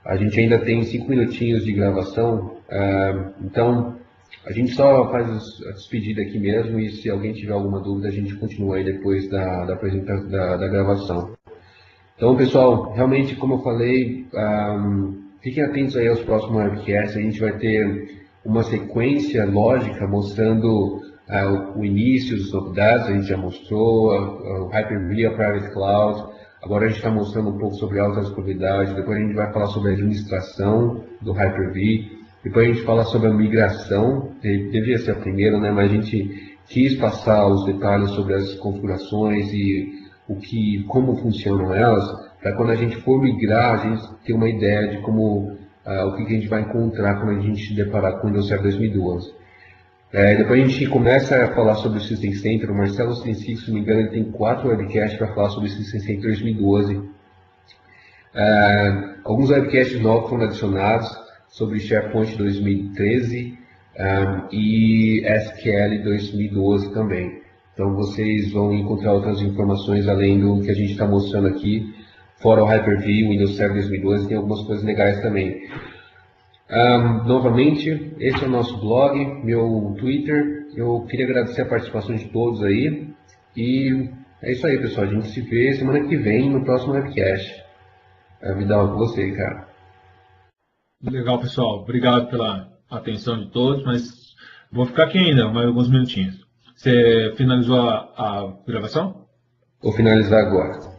[SPEAKER 2] A gente ainda tem 5 minutinhos de gravação, então a gente só faz a despedida aqui mesmo e se alguém tiver alguma dúvida a gente continua aí depois da gravação. Então, pessoal, realmente, como eu falei, fiquem atentos aí aos próximos webcasts, a gente vai ter uma sequência lógica mostrando o início das novidades, a gente já mostrou, o Hyper-V, a Private Cloud, agora a gente está mostrando um pouco sobre alta disponibilidade, depois a gente vai falar sobre a administração do Hyper-V, depois a gente fala sobre a migração, devia ser a primeira, né, mas a gente quis passar os detalhes sobre as configurações e como funcionam elas, para quando a gente for migrar, a gente ter uma ideia de como o que a gente vai encontrar quando a gente se deparar com o Windows Server 2012. Depois a gente começa a falar sobre o System Center. O Marcelo Sensi, se não me engano, ele tem 4 webcasts para falar sobre o System Center 2012. Alguns webcasts novos foram adicionados sobre SharePoint 2013 e SQL 2012 também. Então vocês vão encontrar outras informações além do que a gente está mostrando aqui. Fora o Hyper-V, o Windows Server 2012, tem algumas coisas legais também. Novamente, esse é o nosso blog, meu Twitter. Eu queria agradecer a participação de todos aí. E é isso aí, pessoal. A gente se vê semana que vem no próximo webcast. Vidal, com você, cara.
[SPEAKER 1] Legal, pessoal. Obrigado pela atenção de todos, mas vou ficar aqui ainda, mais alguns minutinhos. Você finalizou a gravação?
[SPEAKER 2] Vou finalizar agora.